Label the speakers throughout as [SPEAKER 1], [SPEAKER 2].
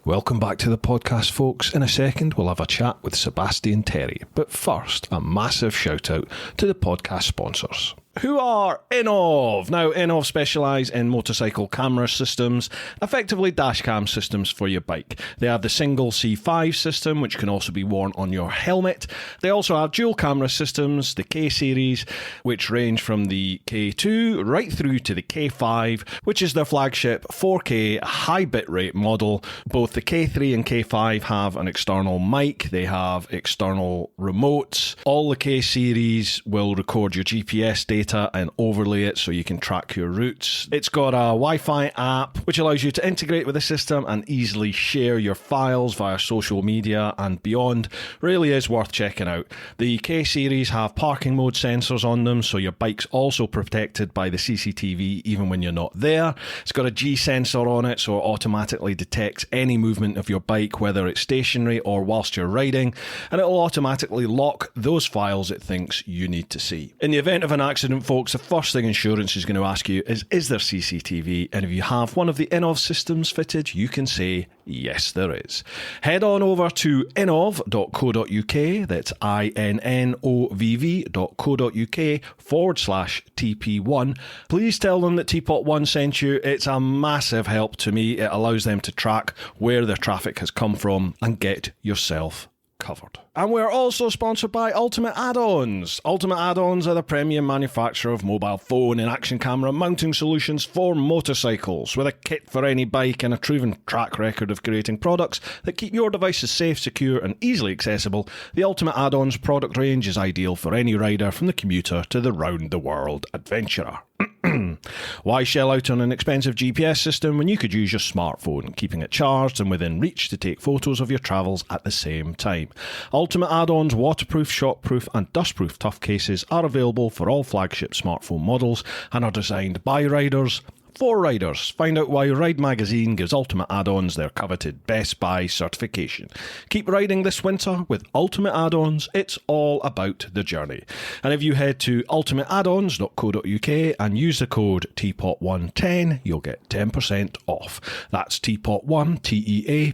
[SPEAKER 1] Welcome back to the podcast, folks. In a second, we'll have a chat with Sebastian Terry. But first, a massive shout out to the podcast sponsors, who are Innov. Now, Innov specialise in motorcycle camera systems, effectively dash cam systems for your bike. They have the single C5 system, which can also be worn on your helmet. They also have dual camera systems, the K series, which range from the K2 right through to the K5, which is their flagship 4K high bitrate model. Both the K3 and K5 have an external mic. They have external remotes. All the K series will record your GPS data and overlay it so you can track your routes. It's got a Wi-Fi app which allows you to integrate with the system and easily share your files via social media and beyond. Really is worth checking out. The K series have parking mode sensors on them, so your bike's also protected by the CCTV even when you're not there. It's got a G sensor on it, so it automatically detects any movement of your bike, whether it's stationary or whilst you're riding, and it'll automatically lock those files it thinks you need to see. In the event of an accident, folks, the first thing insurance is going to ask you is there CCTV? And if you have one of the Innov systems fitted, you can say, yes, there is. Head on over to innov.co.uk, that's innovv.co.uk/TP1. Please tell them that TeapotOne sent you. It's a massive help to me. It allows them to track where their traffic has come from and get yourself covered. And we're also sponsored by Ultimate Add-ons. Ultimate Add-ons are the premium manufacturer of mobile phone and action camera mounting solutions for motorcycles. With a kit for any bike and a proven track record of creating products that keep your devices safe, secure and easily accessible, the Ultimate Add-ons product range is ideal for any rider, from the commuter to the round-the-world adventurer. Why shell out on an expensive GPS system when you could use your smartphone, keeping it charged and within reach to take photos of your travels at the same time? Ultimate Add-ons waterproof, shockproof and dustproof tough cases are available for all flagship smartphone models and are designed by riders for riders. Find out why Ride Magazine gives Ultimate Add-ons their coveted Best Buy certification. Keep riding this winter with Ultimate Add-ons. It's all about the journey. And if you head to ultimateaddons.co.uk and use the code TeapotOne10, you'll get 10% off. That's TeapotOne,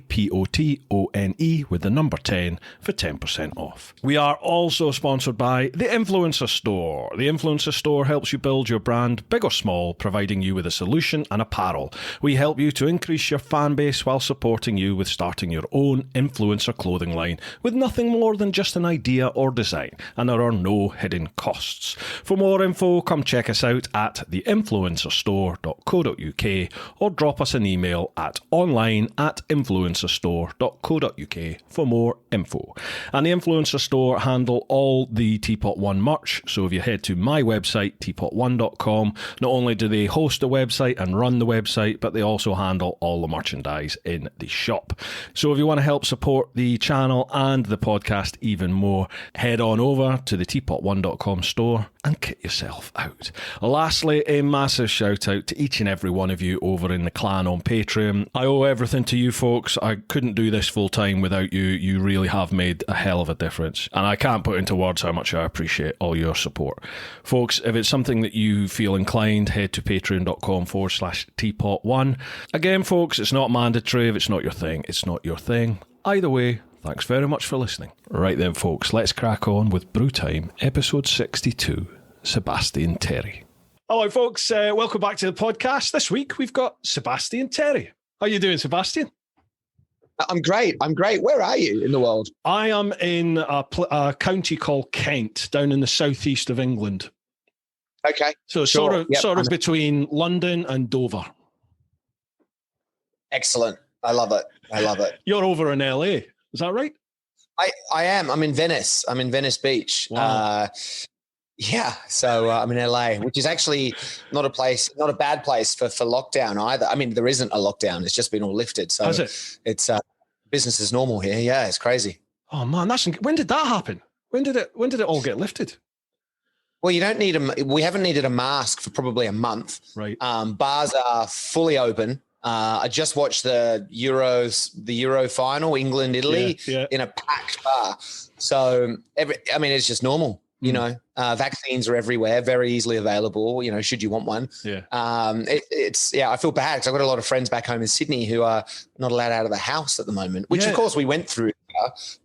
[SPEAKER 1] TeapotOne, with the number 10 for 10% off. We are also sponsored by the Influencer Store. The Influencer Store helps you build your brand, big or small, providing you with a solution and apparel. We help you to increase your fan base while supporting you with starting your own influencer clothing line with nothing more than just an idea or design, and there are no hidden costs. For more info, come check us out at theinfluencerstore.co.uk or drop us an email at online@influencerstore.co.uk for more info. And the Influencer Store handle all the TeapotOne merch, so if you head to my website, TeapotOne.com, not only do they host the website and run the website, but they also handle all the merchandise in the shop. So if you want to help support the channel and the podcast even more, head on over to the TeapotOne.com store and kit yourself out. Lastly, a massive shout out to each and every one of you over in the clan on Patreon. I owe everything to you folks. I couldn't do this full time without you. You really have made a hell of a difference, and I can't put into words how much I appreciate all your support. Folks, if it's something that you feel inclined, head to patreon.com/TeapotOne. Again, folks, it's not mandatory. If it's not your thing, it's not your thing. Either way, thanks very much for listening. Right then, folks, let's crack on with Brew Time, episode 62, Sebastian Terry. Hello, folks. Welcome back to the podcast. This week, we've got Sebastian Terry. How are you doing, Sebastian?
[SPEAKER 2] I'm great. Where are you in the world?
[SPEAKER 1] I am in a county called Kent, down in the southeast of England.
[SPEAKER 2] Okay.
[SPEAKER 1] So sort of between London and Dover.
[SPEAKER 2] Excellent. I love it.
[SPEAKER 1] You're over in LA. Is that right?
[SPEAKER 2] I am. I'm in Venice. I'm in Venice Beach.
[SPEAKER 1] Wow.
[SPEAKER 2] So I'm in LA, which is actually not a bad place for lockdown either. I mean, there isn't a lockdown. It's just been all lifted. So it's business as normal here. Yeah, it's crazy.
[SPEAKER 1] Oh man, when did that happen? When did it all get lifted?
[SPEAKER 2] Well, you don't need we haven't needed a mask for probably a month.
[SPEAKER 1] Right.
[SPEAKER 2] Bars are fully open. I just watched the Euro final, England, Italy, in a packed bar. So it's just normal. You know, vaccines are everywhere, very easily available, you know, should you want one.
[SPEAKER 1] Yeah.
[SPEAKER 2] I feel bad because I've got a lot of friends back home in Sydney who are not allowed out of the house at the moment, which of course we went through.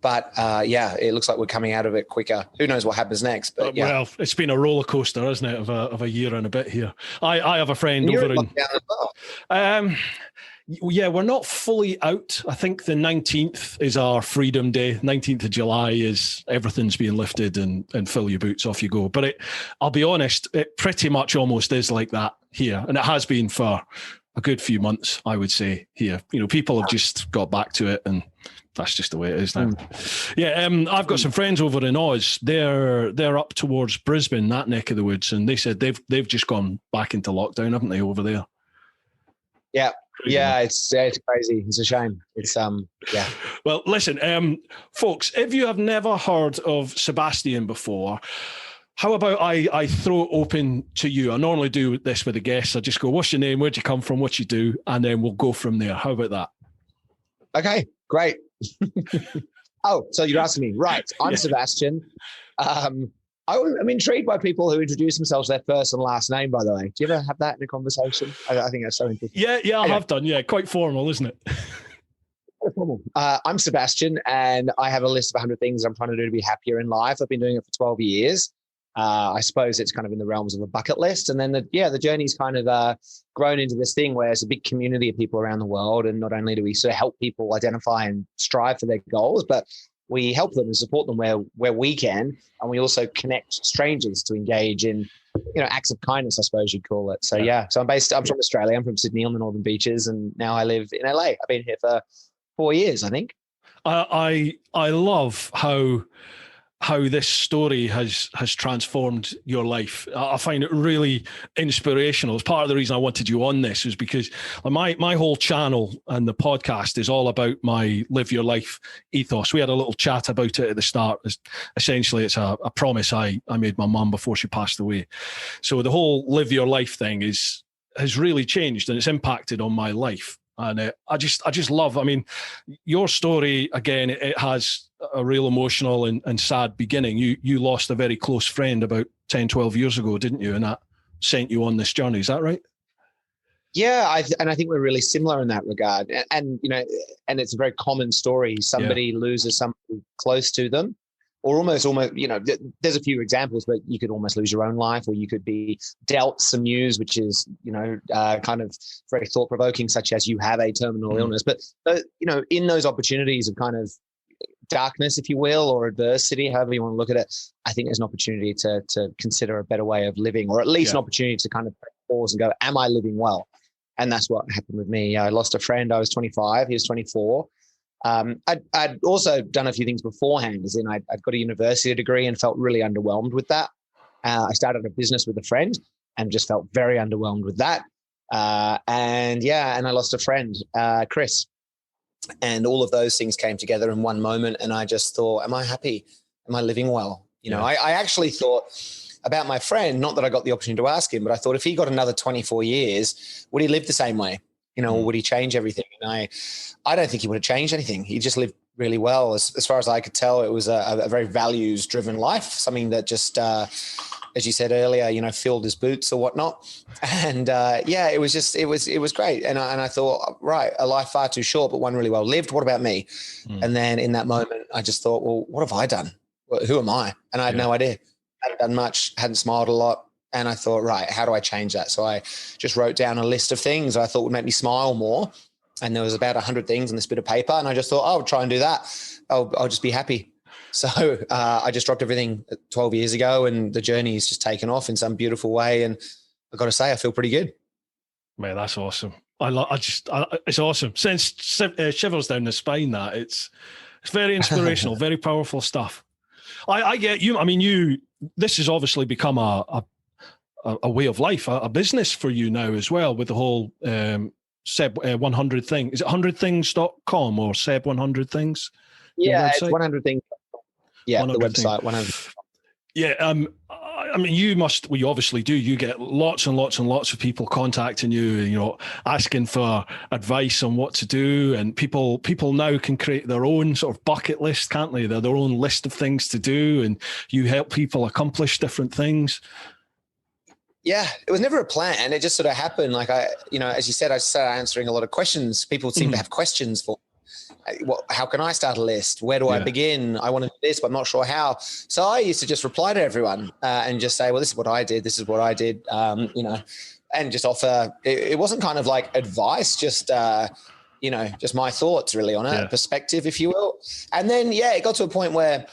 [SPEAKER 2] But it looks like we're coming out of it quicker. Who knows what happens next? But
[SPEAKER 1] well, it's been a roller coaster, isn't it, of a year and a bit here. I have a friend
[SPEAKER 2] and
[SPEAKER 1] over
[SPEAKER 2] in lockdown as well.
[SPEAKER 1] Yeah, we're not fully out. I think the 19th is our Freedom Day. 19th of July is everything's being lifted and fill your boots, off you go. But I'll be honest, it pretty much almost is like that here. And it has been for a good few months, I would say, here. You know, people have just got back to it, and that's just the way it is now. Yeah, I've got some friends over in Oz. They're up towards Brisbane, that neck of the woods, and they said they've just gone back into lockdown, haven't they, over there?
[SPEAKER 2] Yeah. Yeah, it's crazy. It's a shame. It's
[SPEAKER 1] Well, listen, folks, if you have never heard of Sebastian before, how about I throw it open to you? I normally do this with the guests. I just go, what's your name? Where'd you come from? What you do? And then we'll go from there. How about that?
[SPEAKER 2] Okay, great. Oh, so you're asking me. Right. I'm Sebastian. I'm intrigued by people who introduce themselves their first and last name, by the way. Do you ever have that in a conversation? I think that's so interesting.
[SPEAKER 1] Yeah, I have done. Yeah, quite formal, isn't it?
[SPEAKER 2] Formal. I'm Sebastian, and I have a list of 100 things I'm trying to do to be happier in life. I've been doing it for 12 years. I suppose it's kind of in the realms of a bucket list. And then the journey's kind of grown into this thing where it's a big community of people around the world. And not only do we sort of help people identify and strive for their goals, but we help them and support them where we can. And we also connect strangers to engage in, you know, acts of kindness, I suppose you'd call it. So, so I'm from Australia. I'm from Sydney on the Northern Beaches. And now I live in LA. I've been here for 4 years, I think.
[SPEAKER 1] I love how this story has transformed your life. I find it really inspirational. It's part of the reason I wanted you on this is because my whole channel and the podcast is all about my live your life ethos. We had a little chat about it at the start. Essentially, it's a promise I made my mum before she passed away. So the whole live your life thing has really changed, and it's impacted on my life. And I just love, I mean, your story, again, it has a real emotional and sad beginning. You lost a very close friend about 10, 12 years ago, didn't you? And that sent you on this journey. Is that right?
[SPEAKER 2] Yeah, I think we're really similar in that regard. And you know, and it's a very common story. Somebody loses somebody close to them, or almost, you know, there's a few examples, but you could almost lose your own life, or you could be dealt some news, which is, you know, kind of very thought provoking, such as you have a terminal illness. But, you know, in those opportunities of kind of darkness, if you will, or adversity, however you want to look at it, I think there's an opportunity to consider a better way of living, or at least an opportunity to kind of pause and go, am I living well? And that's what happened with me. I lost a friend. I was 25. He was 24. I'd also done a few things beforehand, as in I'd got a university degree and felt really underwhelmed with that. I started a business with a friend and just felt very underwhelmed with that. And I lost a friend, Chris. And all of those things came together in one moment. And I just thought, am I happy? Am I living well? You know, I actually thought about my friend, not that I got the opportunity to ask him, but I thought if he got another 24 years, would he live the same way? You know, or would he change everything? And I don't think he would have changed anything. He just lived really well. As far as I could tell, it was a very values-driven life, something that just, as you said earlier, you know, filled his boots or whatnot. And it was great. And I thought, right, a life far too short, but one really well lived. What about me? And then in that moment, I just thought, well, what have I done? Who am I? And I had no idea. I hadn't done much, hadn't smiled a lot. And I thought, right, how do I change that? So I just wrote down a list of things I thought would make me smile more. And there was about 100 things on this bit of paper. And I just thought, I'll try and do that. I'll just be happy. So I just dropped everything 12 years ago, and the journey has just taken off in some beautiful way. And I've got to say, I feel pretty good.
[SPEAKER 1] Man, that's awesome. It's awesome. Sends shivers down the spine. That it's very inspirational, very powerful stuff. I get you. I mean, this has obviously become a way of life, a business for you now as well, with the whole Seb 100 thing. Is it 100things.com or Seb 100 things?
[SPEAKER 2] Yeah, it's 100 things. Yeah, 100 the website 100.
[SPEAKER 1] Yeah, I mean, you obviously do. You get lots and lots and lots of people contacting you, asking for advice on what to do. And people now can create their own sort of bucket list, can't they? Their own list of things to do. And you help people accomplish different things.
[SPEAKER 2] Yeah, it was never a plan. It just sort of happened. Like as you said, I started answering a lot of questions. People seem to have questions for, how can I start a list? Where do I begin? I want to do this, but I'm not sure how. So I used to just reply to everyone and just say, well, this is what I did. This is what I did, and just offer. It wasn't kind of like advice, just my thoughts really on it, perspective, if you will. And then, it got to a point where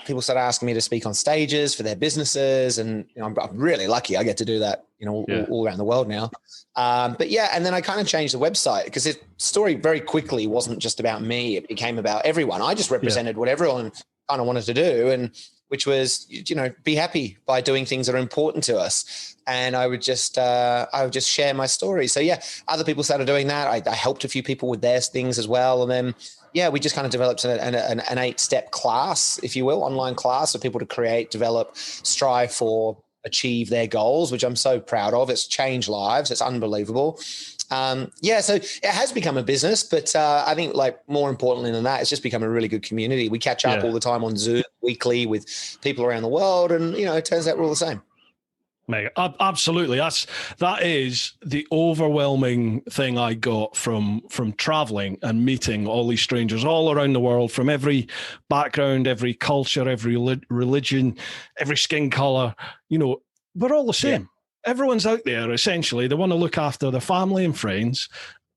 [SPEAKER 2] people started asking me to speak on stages for their businesses. And I'm really lucky I get to do that, all around the world now. And then I kind of changed the website because the story very quickly wasn't just about me. It became about everyone. I just represented what everyone kind of wanted to do, and which was, be happy by doing things that are important to us. And I would just share my story. So other people started doing that. I helped a few people with their things as well. And then, we just kind of developed an 8-step class, if you will, online class for people to create, develop, strive for, achieve their goals, which I'm so proud of. It's changed lives. It's unbelievable. So it has become a business, but I think more importantly than that, it's just become a really good community. We catch up all the time on Zoom weekly with people around the world, and it turns out we're all the same.
[SPEAKER 1] Mate, absolutely. That is the overwhelming thing I got from traveling and meeting all these strangers all around the world, from every background, every culture, every religion, every skin color. We're all the same. Everyone's out there, essentially. They want to look after their family and friends,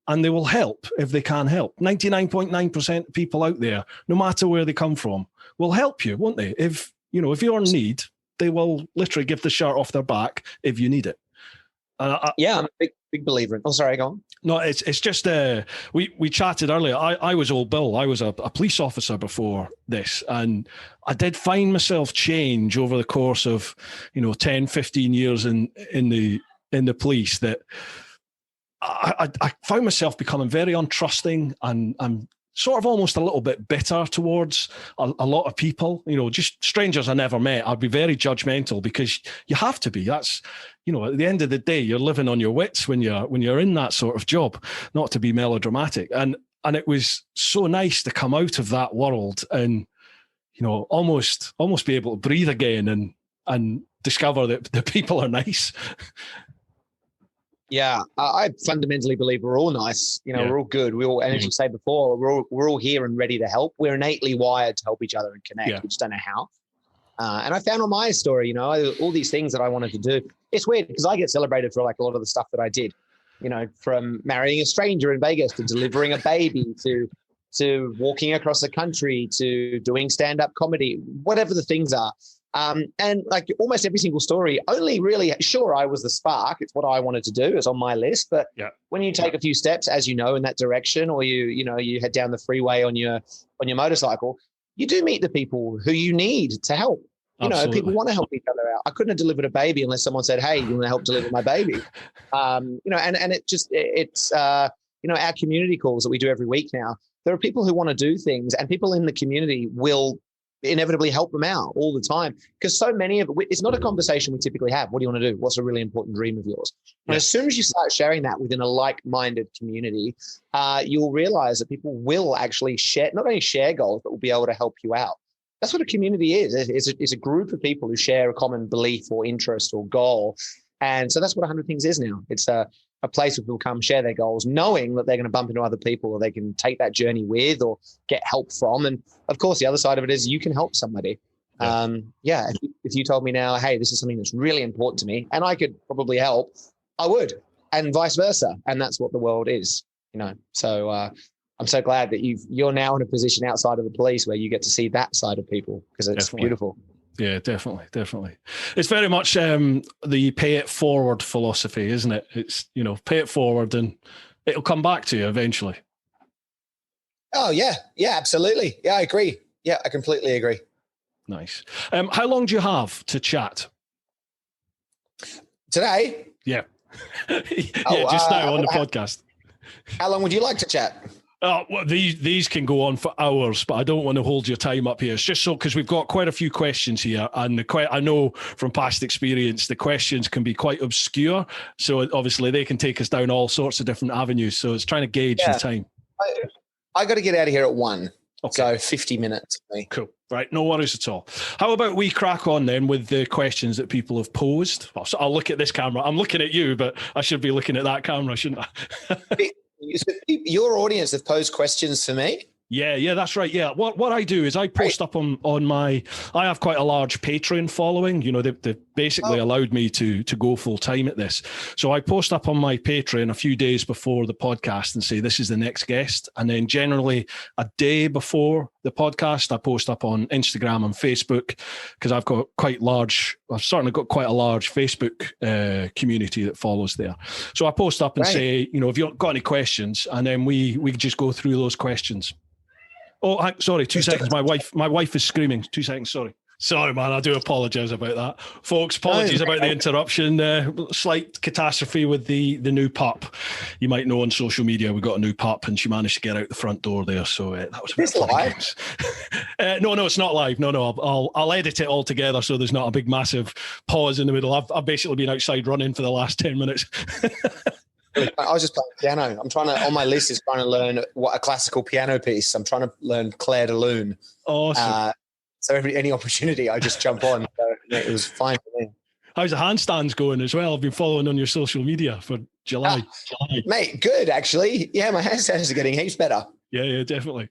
[SPEAKER 1] and they will help if they can help. 99.9% of people out there, no matter where they come from, will help you, won't they? If you're in need, they will literally give the shirt off their back if you need it.
[SPEAKER 2] I'm a big believer in. Oh, sorry, go on.
[SPEAKER 1] No, it's just we chatted earlier. I was old Bill. I was a police officer before this, and I did find myself change over the course of 10, 15 years in the police. That I found myself becoming very untrusting and sort of almost a little bit bitter towards a lot of people, just strangers I never met. I'd be very judgmental because you have to be. That's, at the end of the day, you're living on your wits when you're in that sort of job, not to be melodramatic. And it was so nice to come out of that world and, almost be able to breathe again and discover that the people are nice.
[SPEAKER 2] Yeah, I fundamentally believe we're all nice. We're all good. And as you say before, we're all here and ready to help. We're innately wired to help each other and connect. We just don't know how. And I found on my story, all these things that I wanted to do. It's weird because I get celebrated for a lot of the stuff that I did. From marrying a stranger in Vegas to delivering a baby to walking across the country to doing stand-up comedy, whatever the things are. And almost every single story, only really, sure, I was the spark. It's what I wanted to do. It's on my list. But when you take a few steps, as in that direction, or you head down the freeway on your motorcycle, you do meet the people who you need to help. People want to help each other out. I couldn't have delivered a baby unless someone said, "Hey, you want to help deliver my baby?" And it's our community calls that we do every week now. There are people who want to do things, and people in the community will inevitably help them out all the time, because so many of it, it's not a conversation we typically have. What do you want to do? What's a really important dream of yours? And as soon as you start sharing that within a like-minded community, you'll realize that people will actually not only share goals, but will be able to help you out. That's what a community is. It's a group of people who share a common belief or interest or goal. And so that's what 100 Things is now. It's a place where people come share their goals, knowing that they're going to bump into other people or they can take that journey with or get help from. And of course, the other side of it is you can help somebody. If you told me now, hey, this is something that's really important to me and I could probably help, I would, and vice versa. And that's what the world is, So I'm so glad that you're now in a position outside of the police where you get to see that side of people, because it's beautiful.
[SPEAKER 1] Yeah, definitely. It's very much the pay it forward philosophy, isn't it? It's, pay it forward and it'll come back to you eventually.
[SPEAKER 2] Oh, yeah. Yeah, absolutely. Yeah, I agree. Yeah, I completely agree.
[SPEAKER 1] Nice. How long do you have to chat?
[SPEAKER 2] Today?
[SPEAKER 1] Yeah. Just now on the podcast.
[SPEAKER 2] How long would you like to chat?
[SPEAKER 1] Well, these can go on for hours, but I don't want to hold your time up here. It's just so because we've got quite a few questions here, and I know from past experience the questions can be quite obscure. So obviously they can take us down all sorts of different avenues. So it's trying to gauge the time.
[SPEAKER 2] I got to get out of here at 1.
[SPEAKER 1] Okay.
[SPEAKER 2] So 50 minutes.
[SPEAKER 1] Cool. Right. No worries at all. How about we crack on then with the questions that people have posed? Well, so I'll look at this camera. I'm looking at you, but I should be looking at that camera, shouldn't I?
[SPEAKER 2] Your audience have posed questions for me.
[SPEAKER 1] Yeah, that's right. Yeah, what I do is I post up on my. I have quite a large Patreon following. You know, they basically allowed me to go full time at this. So I post up on my Patreon a few days before the podcast and say this is the next guest, and then generally a day before the podcast, I post up on Instagram and Facebook because I've got quite large. I've certainly got quite a large Facebook community that follows there. So I post up and say, you know, if you've got any questions, and then we just go through those questions. Oh, sorry, 2 seconds. My wife is screaming. 2 seconds, sorry, man. I do apologise about that. Folks, apologies about the interruption. Slight catastrophe with the new pup. You might know on social media we got a new pup and she managed to get out the front door there. So that was a bit
[SPEAKER 2] live.
[SPEAKER 1] No, it's not live. No, I'll edit it all together so there's not a big massive pause in the middle. I've basically been outside running for the last 10 minutes.
[SPEAKER 2] I was just playing piano. I'm trying to, on my list is trying to learn what a classical piano piece. I'm trying to learn Clair de Lune.
[SPEAKER 1] Awesome.
[SPEAKER 2] So any opportunity, I just jump on. So it was fine for me.
[SPEAKER 1] How's the handstands going as well? I've been following on your social media for July.
[SPEAKER 2] Mate, good actually. Yeah, my handstands are getting heaps better.
[SPEAKER 1] Yeah, definitely.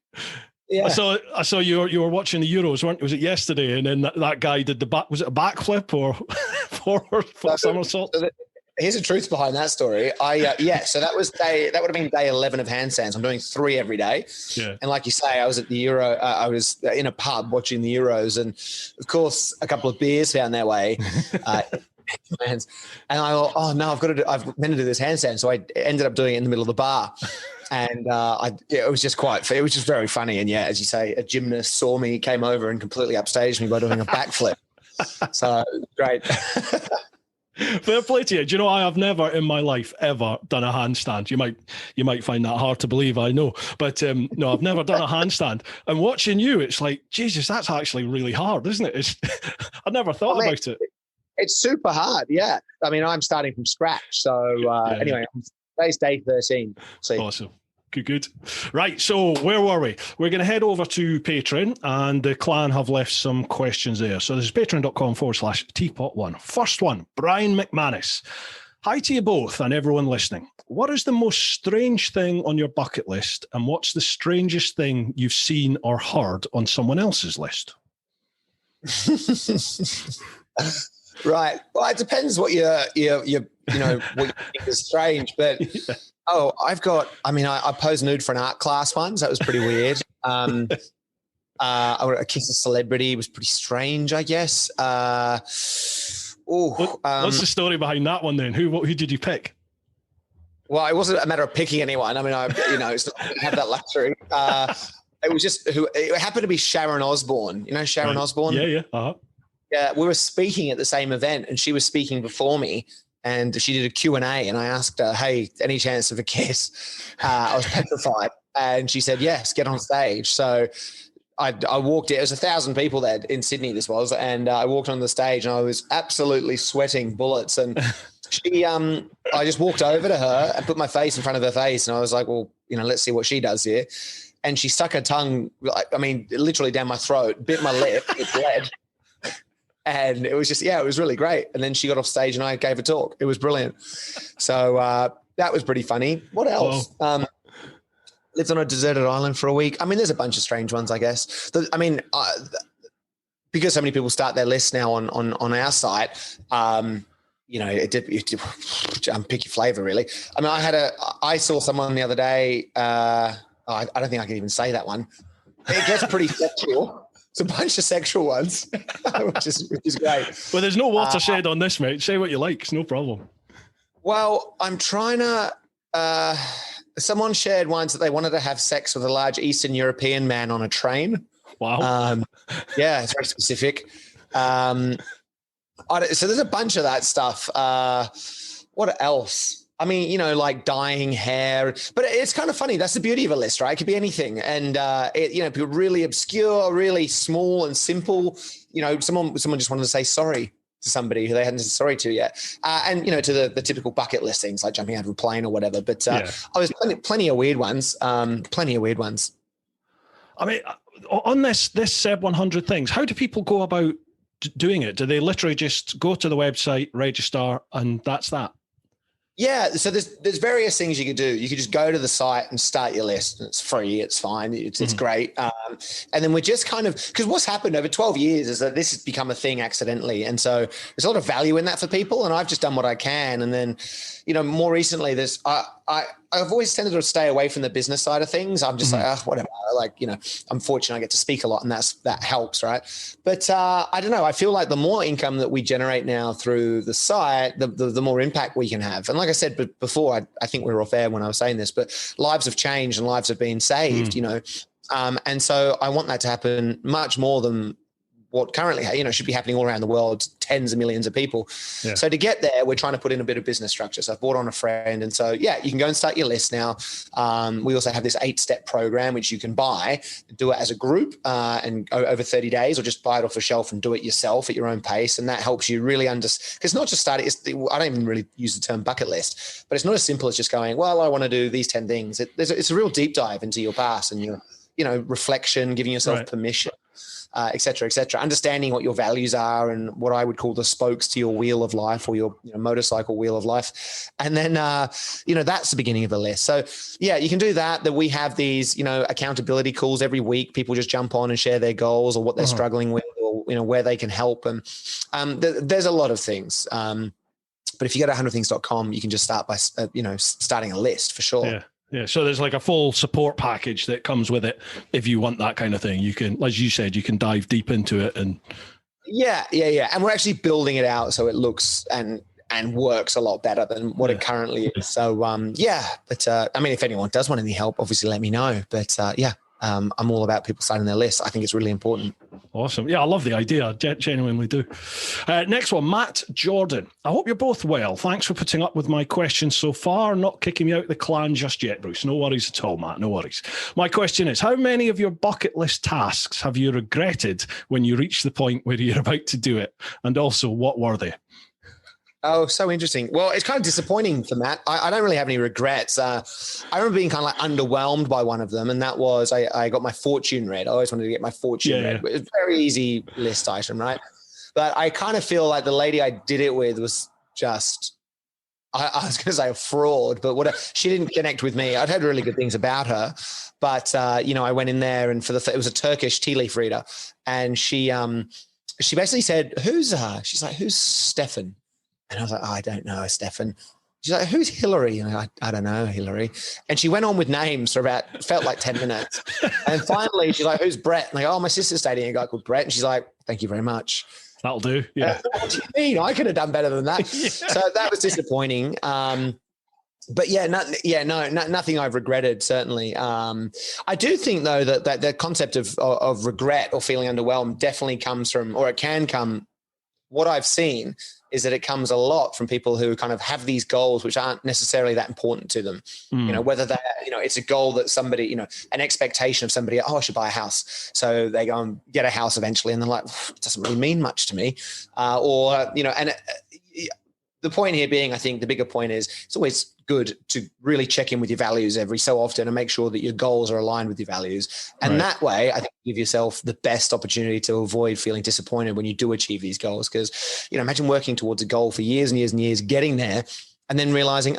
[SPEAKER 2] Yeah.
[SPEAKER 1] I saw you were watching the Euros, was it yesterday? And then that guy did was it a backflip or forward somersault?
[SPEAKER 2] Here's the truth behind that story. So that would have been day 11 of handstands. I'm doing 3 every day.
[SPEAKER 1] Yeah. And
[SPEAKER 2] like you say, I was at the Euro. I was in a pub watching the Euros, and of course, a couple of beers found their way. And I thought, oh no, I've meant to do this handstand. So I ended up doing it in the middle of the bar. And it was just very funny. And yeah, as you say, a gymnast saw me, came over and completely upstaged me by doing a backflip. So great.
[SPEAKER 1] Fair play to you. Do you know, I have never in my life ever done a handstand. You might find that hard to believe, I know. But no, I've never done a handstand. And watching you, it's like, Jesus, that's actually really hard, isn't it? I never thought about it.
[SPEAKER 2] It's super hard, yeah. I mean, I'm starting from scratch. So anyway, today's day 13. So.
[SPEAKER 1] Awesome. Good. Right, so where were we? We're going to head over to Patreon, and the clan have left some questions there. So this is patreon.com/TeapotOne. First one, Brian McManus. Hi to you both and everyone listening. What is the most strange thing on your bucket list, and what's the strangest thing you've seen or heard on someone else's list?
[SPEAKER 2] Right. Well, it depends what what you think is strange, but yeah. I posed nude for an art class once. That was pretty weird. I kissed a celebrity. It was pretty strange, I guess. What's
[SPEAKER 1] the story behind that one then? Who did you pick?
[SPEAKER 2] Well, it wasn't a matter of picking anyone. I mean, it's not, I didn't have that luxury. It was just it happened to be Sharon Osbourne. You know Sharon Osbourne?
[SPEAKER 1] Yeah. Uh-huh.
[SPEAKER 2] Yeah, we were speaking at the same event, and she was speaking before me. And she did a Q&A, and I asked her, hey, any chance of a kiss? I was petrified. And she said, yes, get on stage. So I walked in. It was 1,000 people there in Sydney, this was. And I walked on the stage, and I was absolutely sweating bullets. And I just walked over to her and put my face in front of her face. And I was like, well, let's see what she does here. And she stuck her tongue, literally down my throat, bit my lip, it bled. And it was just, it was really great. And then she got off stage and I gave a talk. It was brilliant. So that was pretty funny. What else? Lived on a deserted island for a week. I mean, there's a bunch of strange ones, I guess. Because so many people start their lists now on our site, pick your flavor, really. I mean, I saw someone the other day. I don't think I can even say that one. It gets pretty sexual. It's a bunch of sexual ones, which is great.
[SPEAKER 1] Well, there's no watershed on this, mate. Say what you like. It's no problem.
[SPEAKER 2] Well, I'm trying to someone shared once that they wanted to have sex with a large Eastern European man on a train.
[SPEAKER 1] Wow.
[SPEAKER 2] Yeah, it's very specific. So there's a bunch of that stuff. What else? I mean, like dyeing hair, but it's kind of funny. That's the beauty of a list, right? It could be anything. And, really obscure, really small and simple. Someone just wanted to say sorry to somebody who they hadn't said sorry to yet. And, to the typical bucket list things like jumping out of a plane or whatever. But I was plenty of weird ones. I
[SPEAKER 1] mean, on this Seb 100 things, how do people go about doing it? Do they literally just go to the website, register, and that's that?
[SPEAKER 2] Yeah, so there's various things you could do. You could just go to the site and start your list. It's free. It's fine. It's great. And then we're just kind of, because what's happened over 12 years is that this has become a thing accidentally. And so there's a lot of value in that for people. And I've just done what I can. And then, more recently, I've always tended to stay away from the business side of things. I'm just like, whatever. I'm fortunate I get to speak a lot, and that helps, right? But I don't know. I feel like the more income that we generate now through the site, the more impact we can have. And like I said before, I think we were off air when I was saying this, but lives have changed and lives have been saved, and so I want that to happen much more than what currently, should be happening all around the world, tens of millions of people. Yeah. So to get there, we're trying to put in a bit of business structure. So I've brought on a friend. And so, you can go and start your list now. We also have this 8-step program, which you can buy, do it as a group and go over 30 days, or just buy it off the shelf and do it yourself at your own pace. And that helps you really understand, because not just starting, I don't even really use the term bucket list, but it's not as simple as just going, well, I want to do these 10 things. It's a real deep dive into your past and your, reflection, giving yourself permission. Et cetera, understanding what your values are and what I would call the spokes to your wheel of life, or your motorcycle wheel of life. And then, that's the beginning of the list. So you can do that. That we have these, accountability calls every week. People just jump on and share their goals or what they're struggling with, or, where they can help. And there's a lot of things. But if you go to 100things.com, you can just start by, starting a list for sure.
[SPEAKER 1] Yeah. Yeah, so there's like a full support package that comes with it. If you want that kind of thing, you can, as you said, you can dive deep into it. And
[SPEAKER 2] yeah. And we're actually building it out so it looks and works a lot better than what it currently is. So but if anyone does want any help, obviously let me know. But I'm all about people starting their list. I think it's really important.
[SPEAKER 1] Awesome. Yeah, I love the idea. Genuinely do. Next one, Matt Jordan. I hope you're both well. Thanks for putting up with my questions so far. Not kicking me out of the clan just yet, Bruce. No worries at all, Matt. No worries. My question is, how many of your bucket list tasks have you regretted when you reach the point where you're about to do it? And also, what were they?
[SPEAKER 2] Oh, so interesting. Well, it's kind of disappointing for Matt. I don't really have any regrets. I remember being kind of like underwhelmed by one of them, and that was I got my fortune read. I always wanted to get my fortune read. But it's a very easy list item, right? But I kind of feel like the lady I did it with was just, I was going to say a fraud, but she didn't connect with me. I'd heard really good things about her, but I went in there, and it was a Turkish tea leaf reader, and she basically said, she's like, who's Stefan? And I was like, I don't know, Stefan. She's like, who's Hillary? And I don't know, Hillary. And she went on with names for felt like 10 minutes. And finally, she's like, who's Brett? And I go, my sister's dating a guy called Brett. And she's like, thank you very much.
[SPEAKER 1] That'll do. Yeah.
[SPEAKER 2] What do you mean? I could have done better than that. So that was disappointing. But nothing I've regretted, certainly. I do think, though, that the concept of regret or feeling underwhelmed definitely comes from, or it can come, what I've seen is that it comes a lot from people who kind of have these goals which aren't necessarily that important to them. Whether that, it's a goal that somebody, an expectation of somebody, I should buy a house. So they go and get a house eventually, and they're like, it doesn't really mean much to me. The point here being, I think the bigger point is it's always good to really check in with your values every so often and make sure that your goals are aligned with your values. And that way, I think you give yourself the best opportunity to avoid feeling disappointed when you do achieve these goals. Because, imagine working towards a goal for years and years and years, getting there, and then realizing,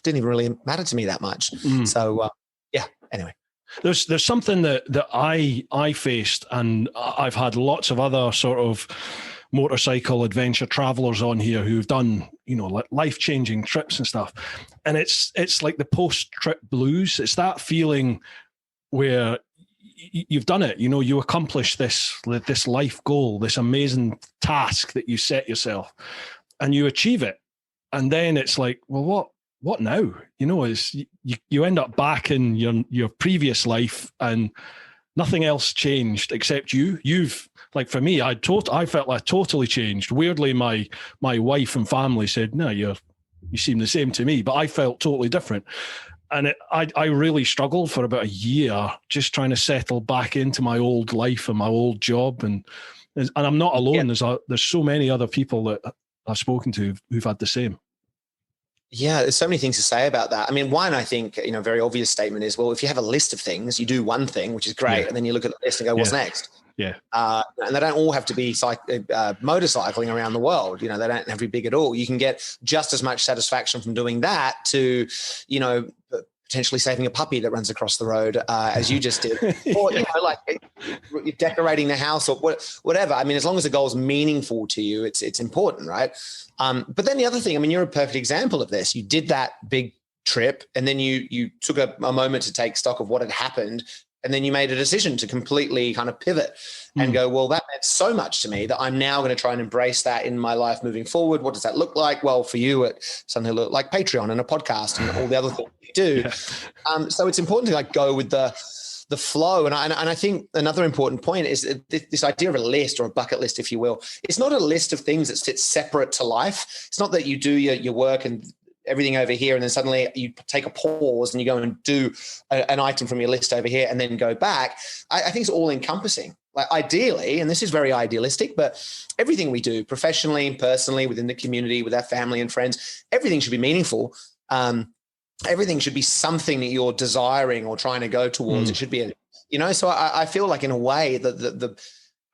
[SPEAKER 2] didn't even really matter to me that much. So, anyway.
[SPEAKER 1] There's something that I faced, and I've had lots of other sort of motorcycle adventure travelers on here who've done, like life-changing trips and stuff. And it's like the post-trip blues. It's that feeling where you've done it, you accomplish this life goal, this amazing task that you set yourself, and you achieve it. And then it's like, well, what now? You end up back in your previous life, and nothing else changed except you've, like for me, I felt like totally changed. Weirdly, my wife and family said, no, you're you seem the same to me, but I felt totally different. And I really struggled for about a year just trying to settle back into my old life and my old job. And I'm not alone. Yeah. There's so many other people that I've spoken to who've had the same.
[SPEAKER 2] Yeah, there's so many things to say about that. I mean, one, I think, very obvious statement is, well, if you have a list of things, you do one thing, which is great, and then you look at the list and go, what's next?
[SPEAKER 1] Yeah.
[SPEAKER 2] And they don't all have to be motorcycling around the world. They don't have to be big at all. You can get just as much satisfaction from doing that to, potentially saving a puppy that runs across the road as you just did, or like decorating the house or whatever. I mean, as long as the goal is meaningful to you, it's important, right? But then the other thing, I mean, you're a perfect example of this. You did that big trip, and then you took a moment to take stock of what had happened, and then you made a decision to completely kind of pivot and go, well, that meant so much to me that I'm now going to try and embrace that in my life moving forward. What does that look like? Well, for you, it's something that look like Patreon and a podcast and all the other things you do. Yeah. So it's important to go with the flow. And I think another important point is this idea of a list, or a bucket list, if you will. It's not a list of things that sits separate to life. It's not that you do your work and everything over here, and then suddenly you take a pause and you go and do an item from your list over here and then go back. I think it's all encompassing. Like, ideally, and this is very idealistic, but everything we do professionally and personally, within the community, with our family and friends, everything should be meaningful. Everything should be something that you're desiring or trying to go towards. It should be, so I feel like, in a way, that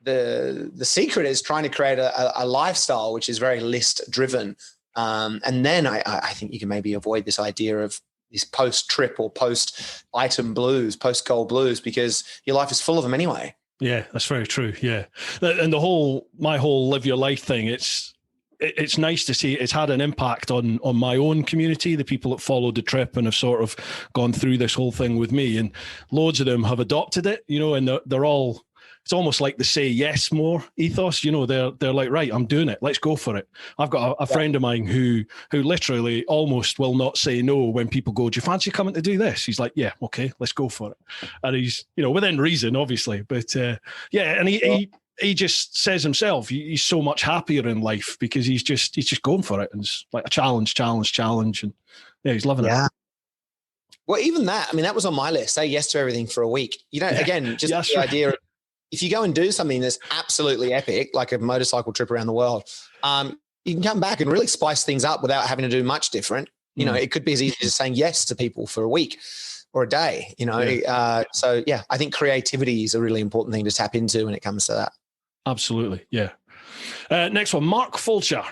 [SPEAKER 2] the secret is trying to create a lifestyle which is very list driven. And then I think you can maybe avoid this idea of this post-trip or post-item blues, post-goal blues, because your life is full of them anyway.
[SPEAKER 1] Yeah, that's very true. Yeah. And my whole live your life thing, it's nice to see it's had an impact on my own community, the people that followed the trip and have sort of gone through this whole thing with me. And loads of them have adopted it, and they're all, it's almost like the say yes more ethos. They're like, right, I'm doing it. Let's go for it. I've got a friend of mine who literally almost will not say no when people go, do you fancy coming to do this? He's like, yeah, okay, let's go for it. And he's, within reason, obviously. But and he just says himself, he's so much happier in life because he's just going for it. And it's like a challenge. And yeah, he's loving it.
[SPEAKER 2] Well, even that, I mean, that was on my list. Say yes to everything for a week. Again, just the idea of, if you go and do something that's absolutely epic, like a motorcycle trip around the world, you can come back and really spice things up without having to do much different. It could be as easy as saying yes to people for a week or a day, So yeah, I think creativity is a really important thing to tap into when it comes to that.
[SPEAKER 1] Absolutely. Yeah. Next one, Mark Fulcher.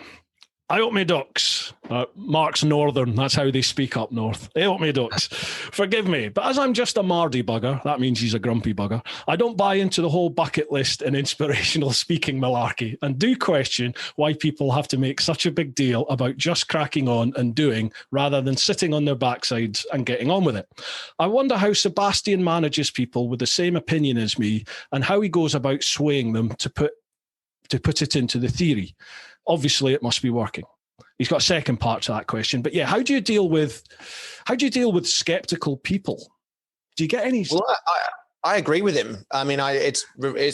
[SPEAKER 1] I hope me ducks. Mark's northern. That's how they speak up north. I hope me ducks. Forgive me, but as I'm just a Mardy bugger, that means he's a grumpy bugger, I don't buy into the whole bucket list and inspirational speaking malarkey, and do question why people have to make such a big deal about just cracking on and doing rather than sitting on their backsides and getting on with it. I wonder how Sebastian manages people with the same opinion as me and how he goes about swaying them to put it into the theory. Obviously, it must be working. He's got a second part to that question, but yeah, how do you deal with skeptical people? Do you get any?
[SPEAKER 2] Well, I agree with him. I mean, it's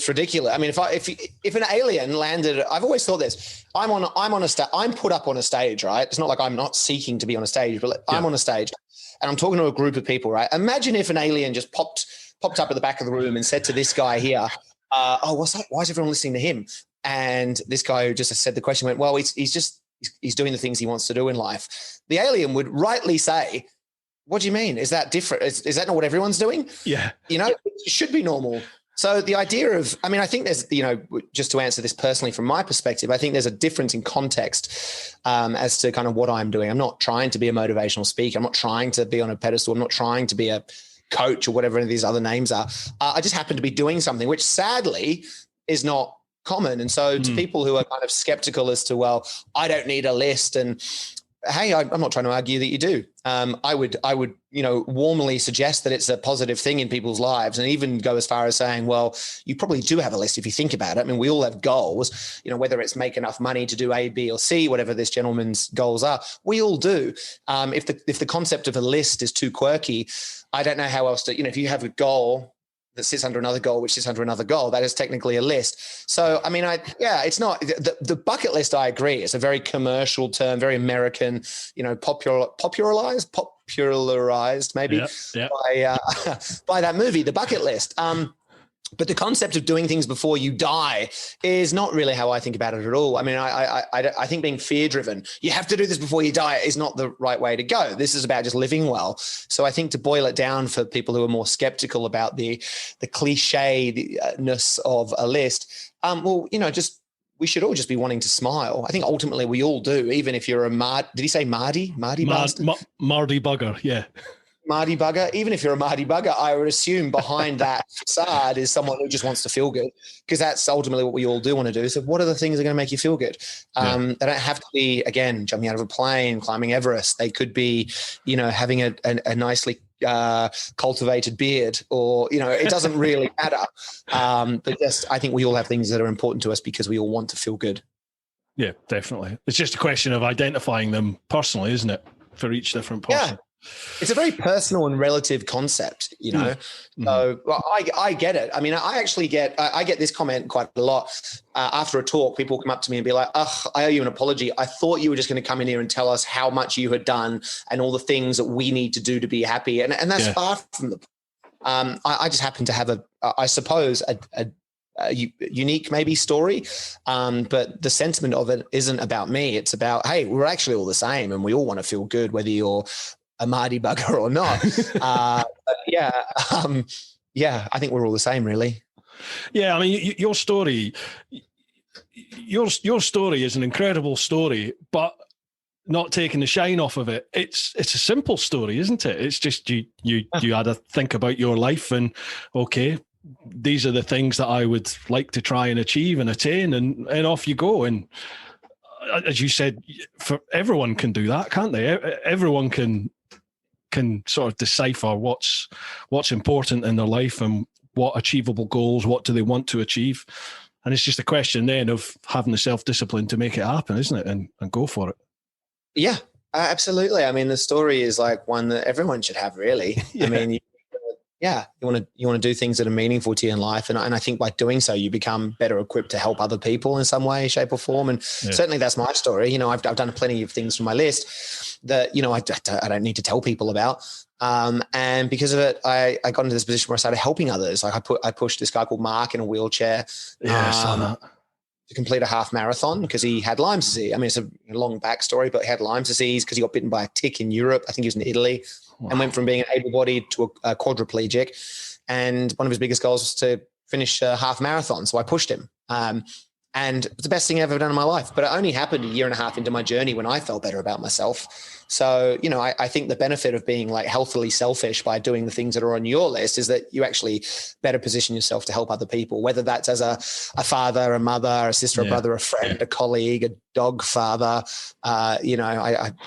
[SPEAKER 2] ridiculous. I mean, if an alien landed, I've always thought this. I'm put up on a stage, right? It's not like I'm not seeking to be on a stage, but I'm on a stage, and I'm talking to a group of people, right? Imagine if an alien just popped up at the back of the room and said to this guy here, what's that? Why is everyone listening to him? And this guy who just said the question went, well, he's doing the things he wants to do in life. The alien would rightly say, what do you mean? Is that different? Is that not what everyone's doing?
[SPEAKER 1] Yeah.
[SPEAKER 2] It should be normal. So the idea of, I mean, I think there's, just to answer this personally from my perspective, I think there's a difference in context as to kind of what I'm doing. I'm not trying to be a motivational speaker. I'm not trying to be on a pedestal. I'm not trying to be a coach or whatever any of these other names are. I just happen to be doing something which sadly is not common. And so to people who are kind of skeptical as to, well, I don't need a list, and hey, I'm not trying to argue that you do. I would warmly suggest that it's a positive thing in people's lives, and even go as far as saying, well, you probably do have a list if you think about it. I mean, we all have goals, whether it's make enough money to do A, B, or C, whatever this gentleman's goals are, we all do. If the concept of a list is too quirky, I don't know how else to, if you have a goal that sits under another goal, which sits under another goal. That is technically a list. So, I mean, it's not the bucket list. I agree. It's a very commercial term, very American, popularized maybe by that movie, The Bucket List. But the concept of doing things before you die is not really how I think about it at all. I mean, I think being fear-driven, you have to do this before you die, is not the right way to go. This is about just living well. So I think to boil it down for people who are more skeptical about the cliche-ness of a list, we should all just be wanting to smile. I think ultimately we all do, even if you're did he say Marty? Marty
[SPEAKER 1] Bugger, yeah.
[SPEAKER 2] Marty Bugger, even if you're a Marty Bugger, I would assume behind that facade is someone who just wants to feel good, because that's ultimately what we all do want to do. So what are the things that are going to make you feel good? They don't have to be, again, jumping out of a plane, climbing Everest. They could be, having a nicely cultivated beard, or, it doesn't really matter. But just, I think we all have things that are important to us because we all want to feel good.
[SPEAKER 1] Yeah, definitely. It's just a question of identifying them personally, isn't it? For each different person.
[SPEAKER 2] Yeah. It's a very personal and relative concept,
[SPEAKER 1] Mm-hmm.
[SPEAKER 2] So I get it. I mean, I get this comment quite a lot after a talk. People come up to me and be like, "Oh, I owe you an apology. I thought you were just going to come in here and tell us how much you had done and all the things that we need to do to be happy." And that's far from the. I just happen to have I suppose a unique maybe story, but the sentiment of it isn't about me. It's about, hey, we're actually all the same, and we all want to feel good, whether you're a Marty Bugger or not. I think we're all the same, really.
[SPEAKER 1] Yeah, I mean, your story is an incredible story, but not taking the shine off of it. It's a simple story, isn't it? It's just you had to think about your life and, okay, these are the things that I would like to try and achieve and attain, and off you go. And as you said, for everyone can do that, can't they? Everyone can sort of decipher what's important in their life and what achievable goals, what do they want to achieve. And it's just a question then of having the self-discipline to make it happen, isn't it? And go for it.
[SPEAKER 2] Yeah, absolutely. I mean, the story is like one that everyone should have, really. I mean, you want to do things that are meaningful to you in life, and I think by doing so, you become better equipped to help other people in some way, shape, or form. And certainly, that's my story. I've done plenty of things from my list that I don't need to tell people about. And because of it, I got into this position where I started helping others. Like I pushed this guy called Mark in a wheelchair.
[SPEAKER 1] Yeah, I saw that.
[SPEAKER 2] To complete a half marathon because he had Lyme disease. I mean, it's a long backstory, but he had Lyme disease because he got bitten by a tick in Europe. I think he was in Italy. Wow. And went from being an able-bodied to a quadriplegic. And one of his biggest goals was to finish a half marathon. So I pushed him. And it's the best thing I've ever done in my life. But it only happened a year and a half into my journey when I felt better about myself. So, I think the benefit of being like healthily selfish by doing the things that are on your list is that you actually better position yourself to help other people, whether that's as a father, a mother, a sister, a brother, a friend, a colleague, a dog father. I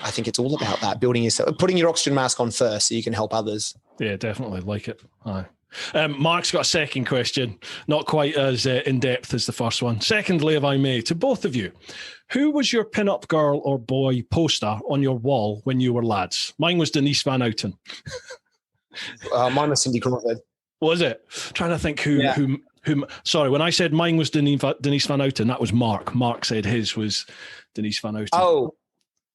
[SPEAKER 2] think it's all about that, building yourself, putting your oxygen mask on first so you can help others.
[SPEAKER 1] Yeah, definitely like it. Aye. Mark's got a second question, not quite as in-depth as the first one. Secondly, if I may, to both of you, who was your pin-up girl or boy poster on your wall when you were lads? Mine was Denise Van Outen.
[SPEAKER 2] Mine was Cindy Crawford.
[SPEAKER 1] Was it? I'm trying to think who. Sorry, when I said mine was Denise Van Outen, that was Mark. Mark said his was Denise Van Outen.
[SPEAKER 2] Oh.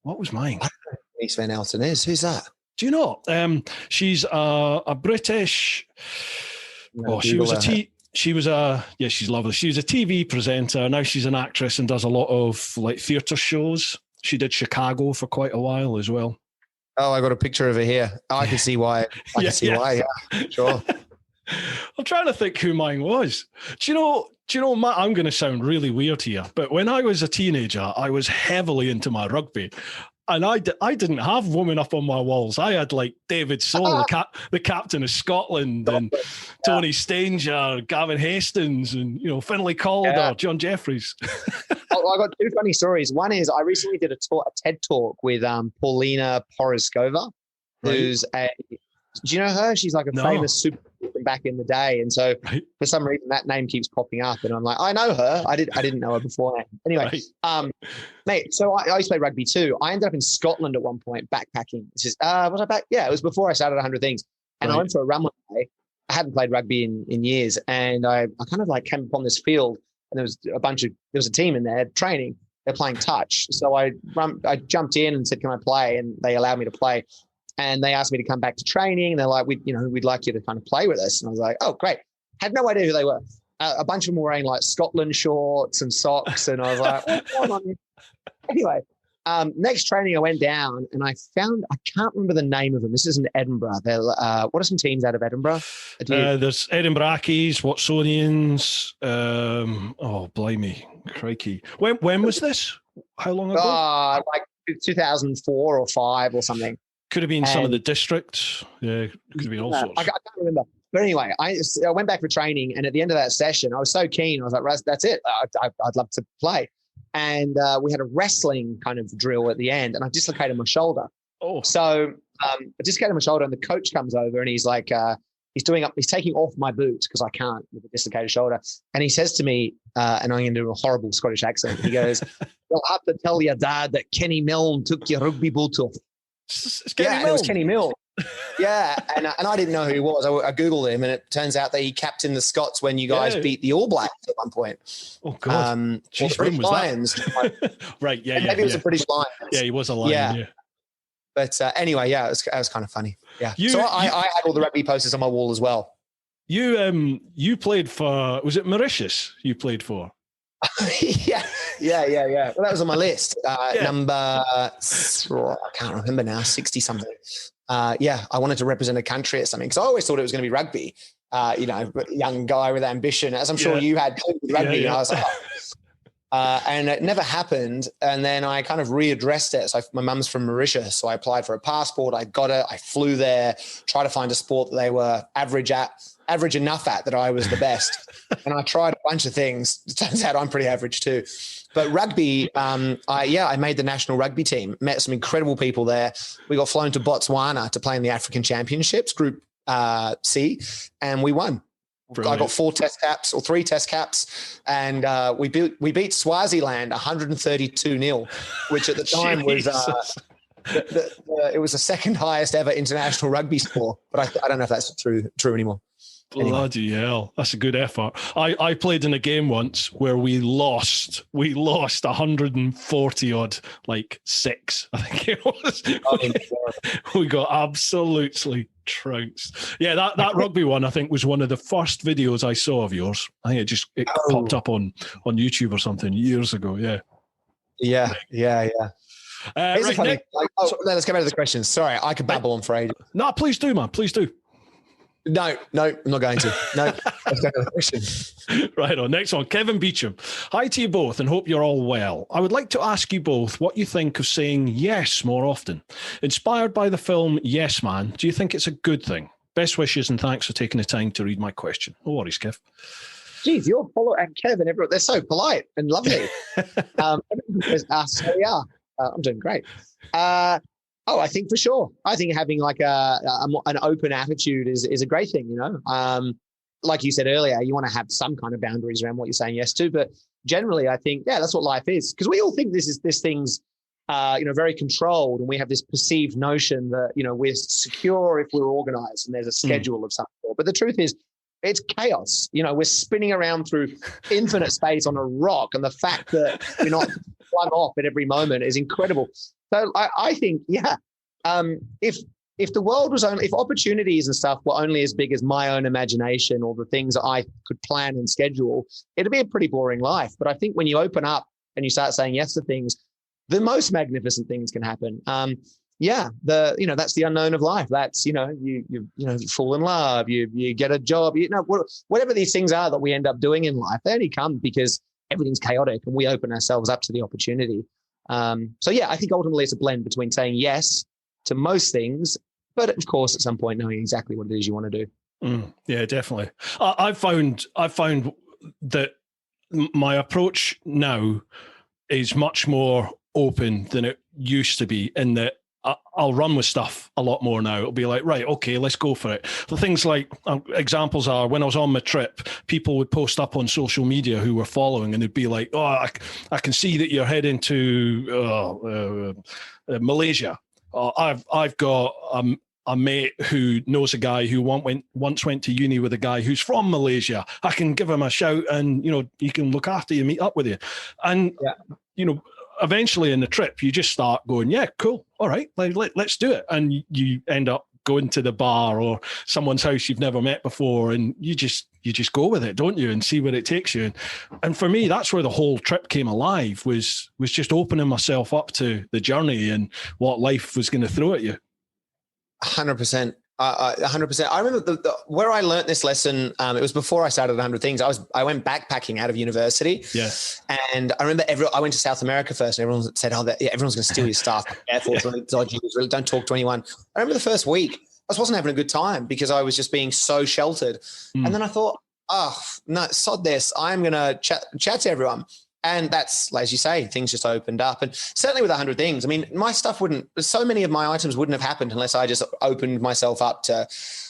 [SPEAKER 1] What was mine?
[SPEAKER 2] I don't know who Denise Van Outen is. Who's that?
[SPEAKER 1] Do you know? She's a British. She's lovely. She was a TV presenter. Now she's an actress and does a lot of like theatre shows. She did Chicago for quite a while as well.
[SPEAKER 2] Oh, I got a picture of her here. Oh, I can see why. I can see why. Yeah, sure.
[SPEAKER 1] I'm trying to think who mine was. Do you know, Matt, I'm going to sound really weird here, but when I was a teenager, I was heavily into my rugby. And I didn't have women up on my walls. I had like David Soul, the captain of Scotland, and Tony Stanger, Gavin Hastings, and Finlay Calder, John Jeffries.
[SPEAKER 2] I got two funny stories. One is I recently did a TED talk with Paulina Poroskova, who's do you know her? She's like a famous super back in the day, and so for some reason that name keeps popping up, and I'm like, I know her. I didn't know her beforehand. Anyway, mate. So I used to play rugby too. I ended up in Scotland at one point backpacking. This is was I back? Yeah, it was before I started 100 Things, and I went for a run one day, I hadn't played rugby in years, and I kind of like came upon this field, and there was a team in there training. They're playing touch, so I jumped in and said, "Can I play?" And they allowed me to play, and they asked me to come back to training. And they're like, "We'd like you to kind of play with us." And I was like, "Oh, great!" Had no idea who they were. A bunch of them were wearing like Scotland shorts and socks, and I was like, "What's going on here?" Anyway. Next training, I went down and I can't remember the name of them. This is in Edinburgh. What are some teams out of Edinburgh?
[SPEAKER 1] There's Edinburgh Ackies, Watsonians. Blimey, crikey. When was this? How long ago?
[SPEAKER 2] Like 2004 or 5 or something.
[SPEAKER 1] Could have been some of the districts. Yeah, could have been all sorts.
[SPEAKER 2] I can't remember. But anyway, I went back for training, and at the end of that session, I was so keen. I was like, that's it. I'd love to play. And we had a wrestling kind of drill at the end, and I dislocated my shoulder.
[SPEAKER 1] Oh,
[SPEAKER 2] so I dislocated my shoulder, and the coach comes over, and he's like, he's taking off my boots because I can't with a dislocated shoulder, and he says to me, and I'm going to do a horrible Scottish accent. He goes, "You'll have to tell your dad that Kenny Milne took your rugby boot off." It was Kenny Milne. Yeah, and I didn't know who he was. I Googled him, and it turns out that he captained the Scots when you guys beat the All Blacks at one point.
[SPEAKER 1] Oh God!
[SPEAKER 2] Jeez, British Lions.
[SPEAKER 1] Right? Yeah.
[SPEAKER 2] Maybe it was a British Lions.
[SPEAKER 1] Yeah, he was a Lion. Yeah.
[SPEAKER 2] But anyway, it was kind of funny. Yeah. I had all the rugby posters on my wall as well.
[SPEAKER 1] You played for, was it Mauritius? You played for?
[SPEAKER 2] Yeah. Well, that was on my list. Number, I can't remember now, 60 something. I wanted to represent a country or something because I always thought it was going to be rugby. Young guy with ambition, as I'm sure you had with rugby. Yeah. And I was like, and it never happened. And then I kind of readdressed it. So my mum's from Mauritius, so I applied for a passport. I got it. I flew there, tried to find a sport that they were average enough at that I was the best. And I tried a bunch of things. It turns out I'm pretty average too. But rugby, I made the national rugby team, met some incredible people there. We got flown to Botswana to play in the African Championships, Group C, and we won. Brilliant. I got 3 test caps, and we beat Swaziland 132-0, which at the time was it was the second highest ever international rugby score. But I don't know if that's true anymore.
[SPEAKER 1] Bloody hell, that's a good effort. I played in a game once where we lost 140 odd, like 6, I think it was. We got absolutely trounced. Yeah, that rugby one I think was one of the first videos I saw of yours. I think it popped up on YouTube or something years ago. Yeah.
[SPEAKER 2] Let's go back to the questions. Sorry, I could babble on for ages.
[SPEAKER 1] No, please do, man. Please do.
[SPEAKER 2] No, I'm not going to. No, let's go to the question.
[SPEAKER 1] Right on. Next one, Kevin Beecham. Hi to you both and hope you're all well. I would like to ask you both what you think of saying yes more often. Inspired by the film Yes Man, do you think it's a good thing? Best wishes and thanks for taking the time to read my question. No worries, Kev.
[SPEAKER 2] Geez, your follow and Kevin, everyone, they're so polite and lovely. I'm doing great. I think for sure. I think having like an open attitude is a great thing, like you said earlier, you want to have some kind of boundaries around what you're saying yes to. But generally, I think, that's what life is. Because we all think this thing's, very controlled. And we have this perceived notion that, we're secure if we're organized and there's a schedule of some sort. But the truth is, it's chaos. We're spinning around through infinite space on a rock. And the fact that we're not flung off at every moment is incredible. So I think, if the world was if opportunities and stuff were only as big as my own imagination or the things that I could plan and schedule, it'd be a pretty boring life. But I think when you open up and you start saying yes to things, the most magnificent things can happen. That's the unknown of life. That's, you fall in love, you get a job, whatever these things are that we end up doing in life, they only come because everything's chaotic and we open ourselves up to the opportunity. I think ultimately it's a blend between saying yes to most things, but of course at some point knowing exactly what it is you want to do.
[SPEAKER 1] Yeah, definitely. I've found that my approach now is much more open than it used to be, in that I'll run with stuff a lot more now. It'll be like, right, okay, let's go for it. The things like, examples are, when I was on my trip, people would post up on social media who were following, and it'd be like, I can see that you're heading to Malaysia. I've got a mate who knows a guy who once went to uni with a guy who's from Malaysia. I can give him a shout and, he can look after you, meet up with you. And, eventually in the trip, you just start going, yeah, cool. All right, let's do it. And you end up going to the bar or someone's house you've never met before, and you just go with it, don't you, and see where it takes you. And for me, that's where the whole trip came alive, was just opening myself up to the journey and what life was going to throw at you.
[SPEAKER 2] 100%. 100%. I remember where I learned this lesson. It was before I started 100 Things. I went backpacking out of university.
[SPEAKER 1] Yeah.
[SPEAKER 2] And I remember I went to South America first, and everyone said, everyone's going to steal your stuff. Careful, it's really dodgy. Really, don't talk to anyone. I remember the first week, I just wasn't having a good time because I was just being so sheltered. And then I thought, oh, no, sod this. I'm going to chat to everyone. And that's, as you say, things just opened up. And certainly with 100 Things, I mean, my stuff so many of my items wouldn't have happened unless I just opened myself up to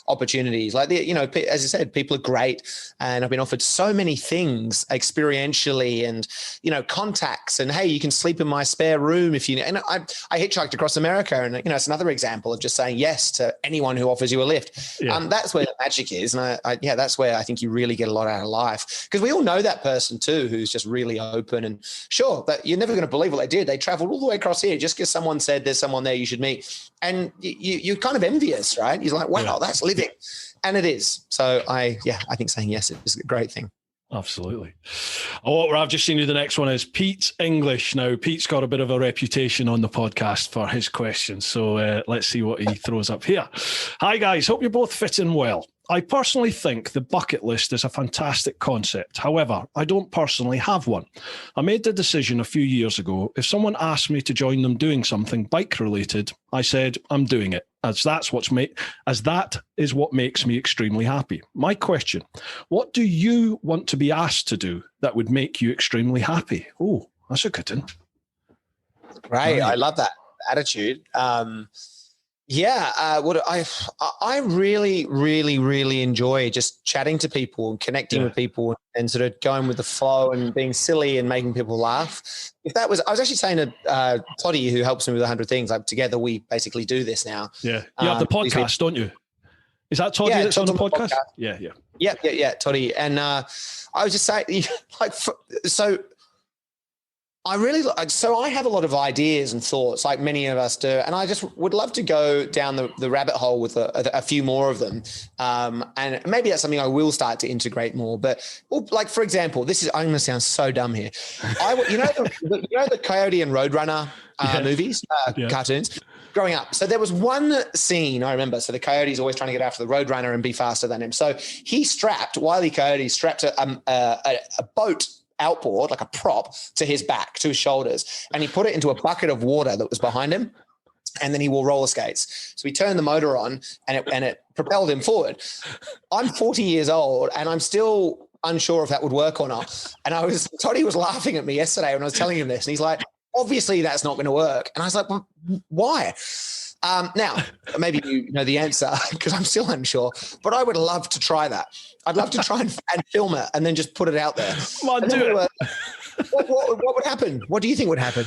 [SPEAKER 2] opportunities. Like, as I said, people are great. And I've been offered so many things experientially and, contacts. And, hey, you can sleep in my spare room if you, and I hitchhiked across America. And, it's another example of just saying yes to anyone who offers you a lift. Yeah. That's where the magic is. And that's where I think you really get a lot out of life, because we all know that person too, who's just really open. And sure, that you're never going to believe what they did. They traveled all the way across here just because someone said there's someone there you should meet. And you're kind of envious, right? You're like, wow, that's living. And it is. So I think saying yes is a great thing.
[SPEAKER 1] Absolutely. Oh, I've just seen you. The next one is Pete English. Now, Pete's got a bit of a reputation on the podcast for his questions. So let's see what he throws up here. Hi, guys. Hope you're both fitting well. I personally think the bucket list is a fantastic concept. However, I don't personally have one. I made the decision a few years ago, if someone asked me to join them doing something bike related, I said, I'm doing it, as that is what makes me extremely happy. My question, what do you want to be asked to do that would make you extremely happy? Oh, that's a good one.
[SPEAKER 2] Right. I love that attitude. What I really, really, really enjoy just chatting to people and connecting with people and sort of going with the flow and being silly and making people laugh. I was actually saying to Toddy, who helps me with 100 Things, like together we basically do this now.
[SPEAKER 1] Yeah. You have the podcast, don't you? Is that Toddy that's on the podcast? Yeah.
[SPEAKER 2] Toddy. And I was just saying, I have a lot of ideas and thoughts, like many of us do, and I just would love to go down the rabbit hole with a few more of them. And maybe that's something I will start to integrate more. But like, for example, I'm going to sound so dumb here. The Coyote and Roadrunner movies, cartoons. Growing up, so there was one scene I remember. So the Coyote's always trying to get after the Roadrunner and be faster than him. So Wile E. Coyote strapped a boat outboard, like a prop, to his back, to his shoulders, and he put it into a bucket of water that was behind him, and then he wore roller skates. So he turned the motor on, and it propelled him forward. I'm 40 years old, and I'm still unsure if that would work or not. And Toddy was laughing at me yesterday when I was telling him this, and he's like, obviously that's not going to work. And I was like, well, why? Now, maybe you know the answer, because I'm still unsure, but I would love to try that. I'd love to try and film it and then just put it out there.
[SPEAKER 1] Come on, do it.
[SPEAKER 2] What would happen? What do you think would happen?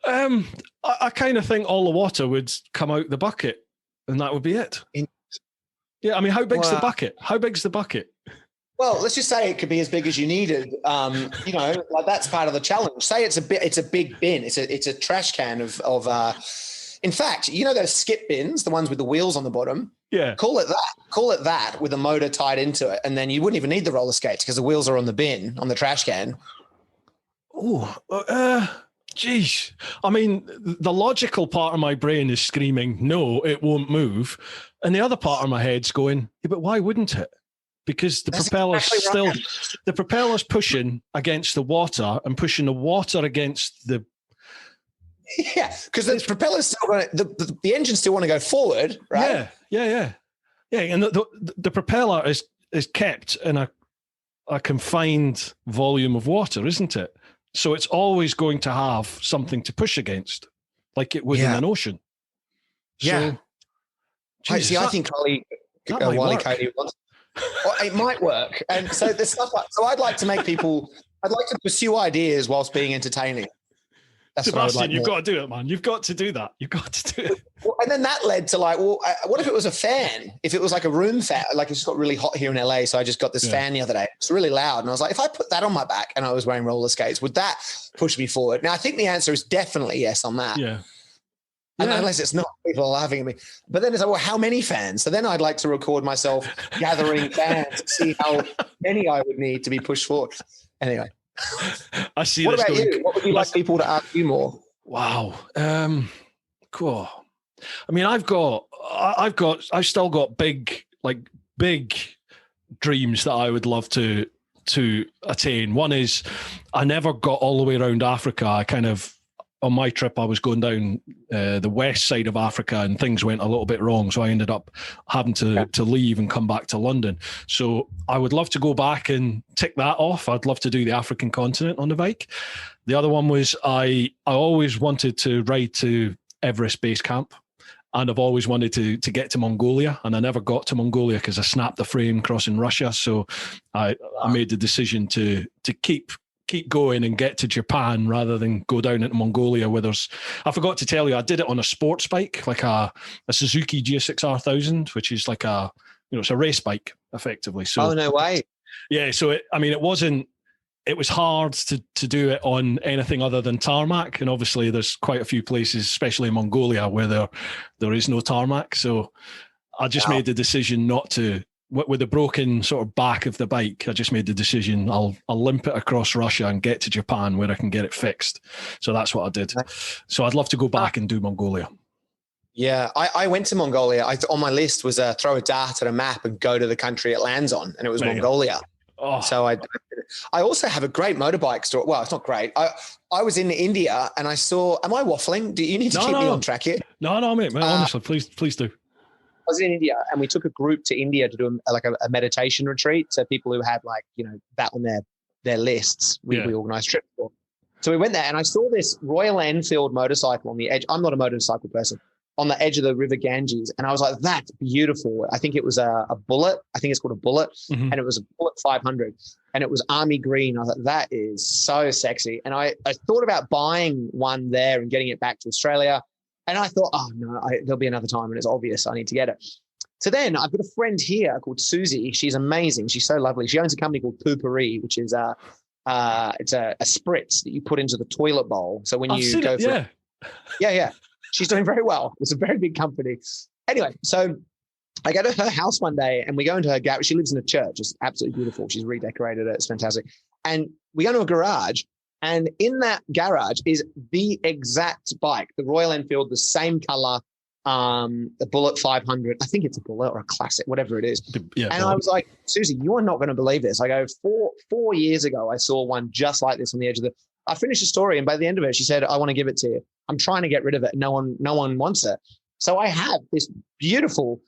[SPEAKER 1] I kind of think all the water would come out the bucket and that would be it. Yeah, I mean, how big's the bucket? How big's the bucket?
[SPEAKER 2] Well, let's just say it could be as big as you needed. Like that's part of the challenge. Say it's a big bin. It's a trash can of in fact, those skip bins, the ones with the wheels on the bottom.
[SPEAKER 1] Yeah. Call it
[SPEAKER 2] that with a motor tied into it. And then you wouldn't even need the roller skates because the wheels are on the bin, on the trash can.
[SPEAKER 1] Oh, geez. I mean, the logical part of my brain is screaming, no, it won't move. And the other part of my head's going, yeah, but why wouldn't it? Because the propeller's pushing against the water and pushing the water against the.
[SPEAKER 2] Yeah, because the propeller's still going to, the engine still want to go forward, right?
[SPEAKER 1] Yeah. And the propeller is kept in a confined volume of water, isn't it? So it's always going to have something to push against, like it would in an ocean.
[SPEAKER 2] So, geez, I think Wile E. Coyote wants. It might work, and so there's stuff like. So I'd like to pursue ideas whilst being entertaining. That's
[SPEAKER 1] Sebastian, you've got to do it, man. You've got to do that. You've got to do it.
[SPEAKER 2] Well, and then that led to like, well, what if it was a fan? If it was like a room fan, like it's got really hot here in LA. So I just got this fan the other day. It's really loud. And I was like, if I put that on my back and I was wearing roller skates, would that push me forward? Now, I think the answer is definitely yes on that.
[SPEAKER 1] Yeah.
[SPEAKER 2] And unless it's not, people are laughing at me. But then it's like, well, how many fans? So then I'd like to record myself gathering fans to see how many I would need to be pushed forward. Anyway.
[SPEAKER 1] I see.
[SPEAKER 2] What about you? What would you like people to ask you more?
[SPEAKER 1] Wow. Cool. I mean, I've still got big dreams that I would love to attain. One is I never got all the way around Africa. I kind of, on my trip, I was going down the west side of Africa and things went a little bit wrong. So I ended up having to leave and come back to London. So I would love to go back and tick that off. I'd love to do the African continent on the bike. The other one was I always wanted to ride to Everest Base Camp. And I've always wanted to get to Mongolia, and I never got to Mongolia because I snapped the frame crossing Russia. So I made the decision to keep going and get to Japan rather than go down into Mongolia where I forgot to tell you, I did it on a sports bike, like a Suzuki GSX-R1000, which is like it's a race bike effectively. So,
[SPEAKER 2] oh, no way.
[SPEAKER 1] Yeah. So it was hard to do it on anything other than tarmac. And obviously there's quite a few places, especially in Mongolia, where there is no tarmac. So I just made the decision not to, with the broken sort of back of the bike, I just made the decision I'll limp it across Russia and get to Japan where I can get it fixed. So that's what I did. So I'd love to go back and do Mongolia.
[SPEAKER 2] Yeah, I went to Mongolia. On my list was throw a dart at a map and go to the country it lands on, and it was Mongolia. Oh. So I also have a great motorbike story. Well, it's not great. I was in India and I saw. Am I waffling? Do you need to keep me on track here?
[SPEAKER 1] No, mate. Honestly, please do.
[SPEAKER 2] I was in India and we took a group to India to do a meditation retreat. So people who had that on their lists, we organised trips for. So we went there and I saw this Royal Enfield motorcycle on the edge. I'm not a motorcycle person. On the edge of the River Ganges. And I was like, that's beautiful. I think it was a Bullet. I think it's called a Bullet. Mm-hmm. And it was a Bullet 500. And it was army green. I was like, that is so sexy. And I thought about buying one there and getting it back to Australia. And I thought, oh, no, there'll be another time. And it's obvious I need to get it. So then I've got a friend here called Susie. She's amazing. She's so lovely. She owns a company called Poopery, which is it's a spritz that you put into the toilet bowl. So when you go for yeah. She's doing very well. It's a very big company. Anyway, so I go to her house one day and we go into her garage. She lives in a church. It's absolutely beautiful. She's redecorated it. It's fantastic. And we go to a garage, and in that garage is the exact bike, the Royal Enfield, the same color, the Bullet 500. I think it's a Bullet or a Classic, whatever it is. Yeah, and I was like, Susie, you are not going to believe this. I go, four years ago, I saw one just like this on the edge of the. I finished the story, and by the end of it, she said, I want to give it to you. I'm trying to get rid of it. No one wants it. So I have this beautiful,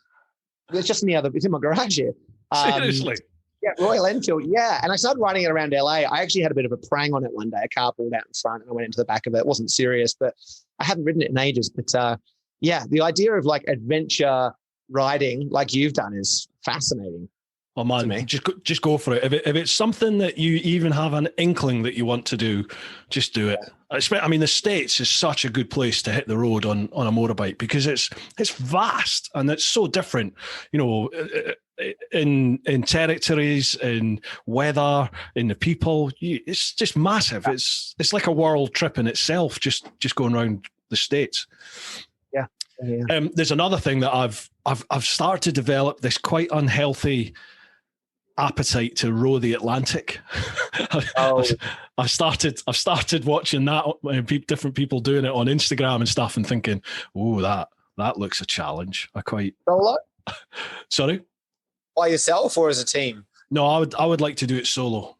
[SPEAKER 2] it's just it's in my garage here.
[SPEAKER 1] Seriously?
[SPEAKER 2] Yeah, Royal Enfield. Yeah. And I started riding it around LA. I actually had a bit of a prang on it one day. A car pulled out in front and I went into the back of it. It wasn't serious, but I haven't ridden it in ages. But the idea of adventure riding like you've done is fascinating.
[SPEAKER 1] Oh man, just go for it. If it's something that you even have an inkling that you want to do, just do it. I mean, the States is such a good place to hit the road on a motorbike because it's vast and it's so different. In territories, in weather, in the people, it's just massive. It's like a world trip in itself. Just going around the States.
[SPEAKER 2] Yeah.
[SPEAKER 1] There's another thing that I've started to develop this quite unhealthy appetite to row the Atlantic. I've started watching that, different people doing it on Instagram and stuff, and thinking, oh, that looks a challenge.
[SPEAKER 2] Solo?
[SPEAKER 1] Sorry?
[SPEAKER 2] By yourself or as a team?
[SPEAKER 1] No, I would like to do it solo.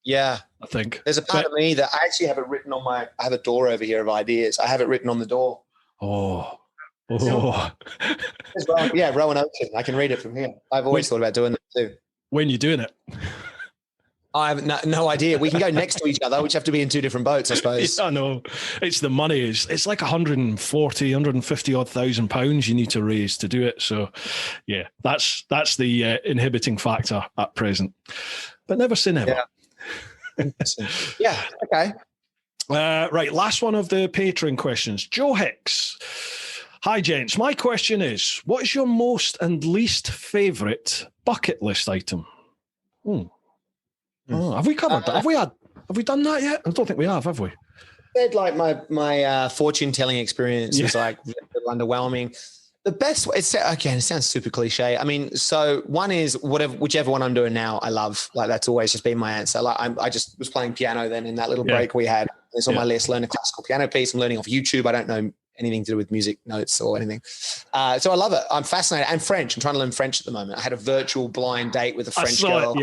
[SPEAKER 2] Yeah.
[SPEAKER 1] I think.
[SPEAKER 2] There's a part of me that I actually have it written on I have a door over here of ideas. I have it written on the door.
[SPEAKER 1] Oh.
[SPEAKER 2] Yeah, Rowan Ocean. I can read it from here. I've always thought about doing that too.
[SPEAKER 1] When are you doing it?
[SPEAKER 2] I have no idea. We can go next to each other. We just have to be in two different boats, I suppose.
[SPEAKER 1] Yeah, I know. It's the money. It's like 140, 150 odd £1,000 you need to raise to do it. So, yeah, that's the inhibiting factor at present. But never say never.
[SPEAKER 2] Yeah. Yeah. Okay.
[SPEAKER 1] Right, last one of the Patreon questions. Joe Hicks. Hi, gents. My question is, what is your most and least favourite bucket list item? Oh, have we covered that? Have we done that yet? I don't think we have we?
[SPEAKER 2] Said like my fortune telling experience was like a little underwhelming. The best way, it sounds super cliche. I mean, so one is whichever one I'm doing now, I love. Like that's always just been my answer. Like I just was playing piano then in that little break we had. It's on my list. Learn a classical piano piece. I'm learning off YouTube. I don't know anything to do with music notes or anything. So I love it. I'm fascinated. And French. I'm trying to learn French at the moment. I had a virtual blind date with a French girl.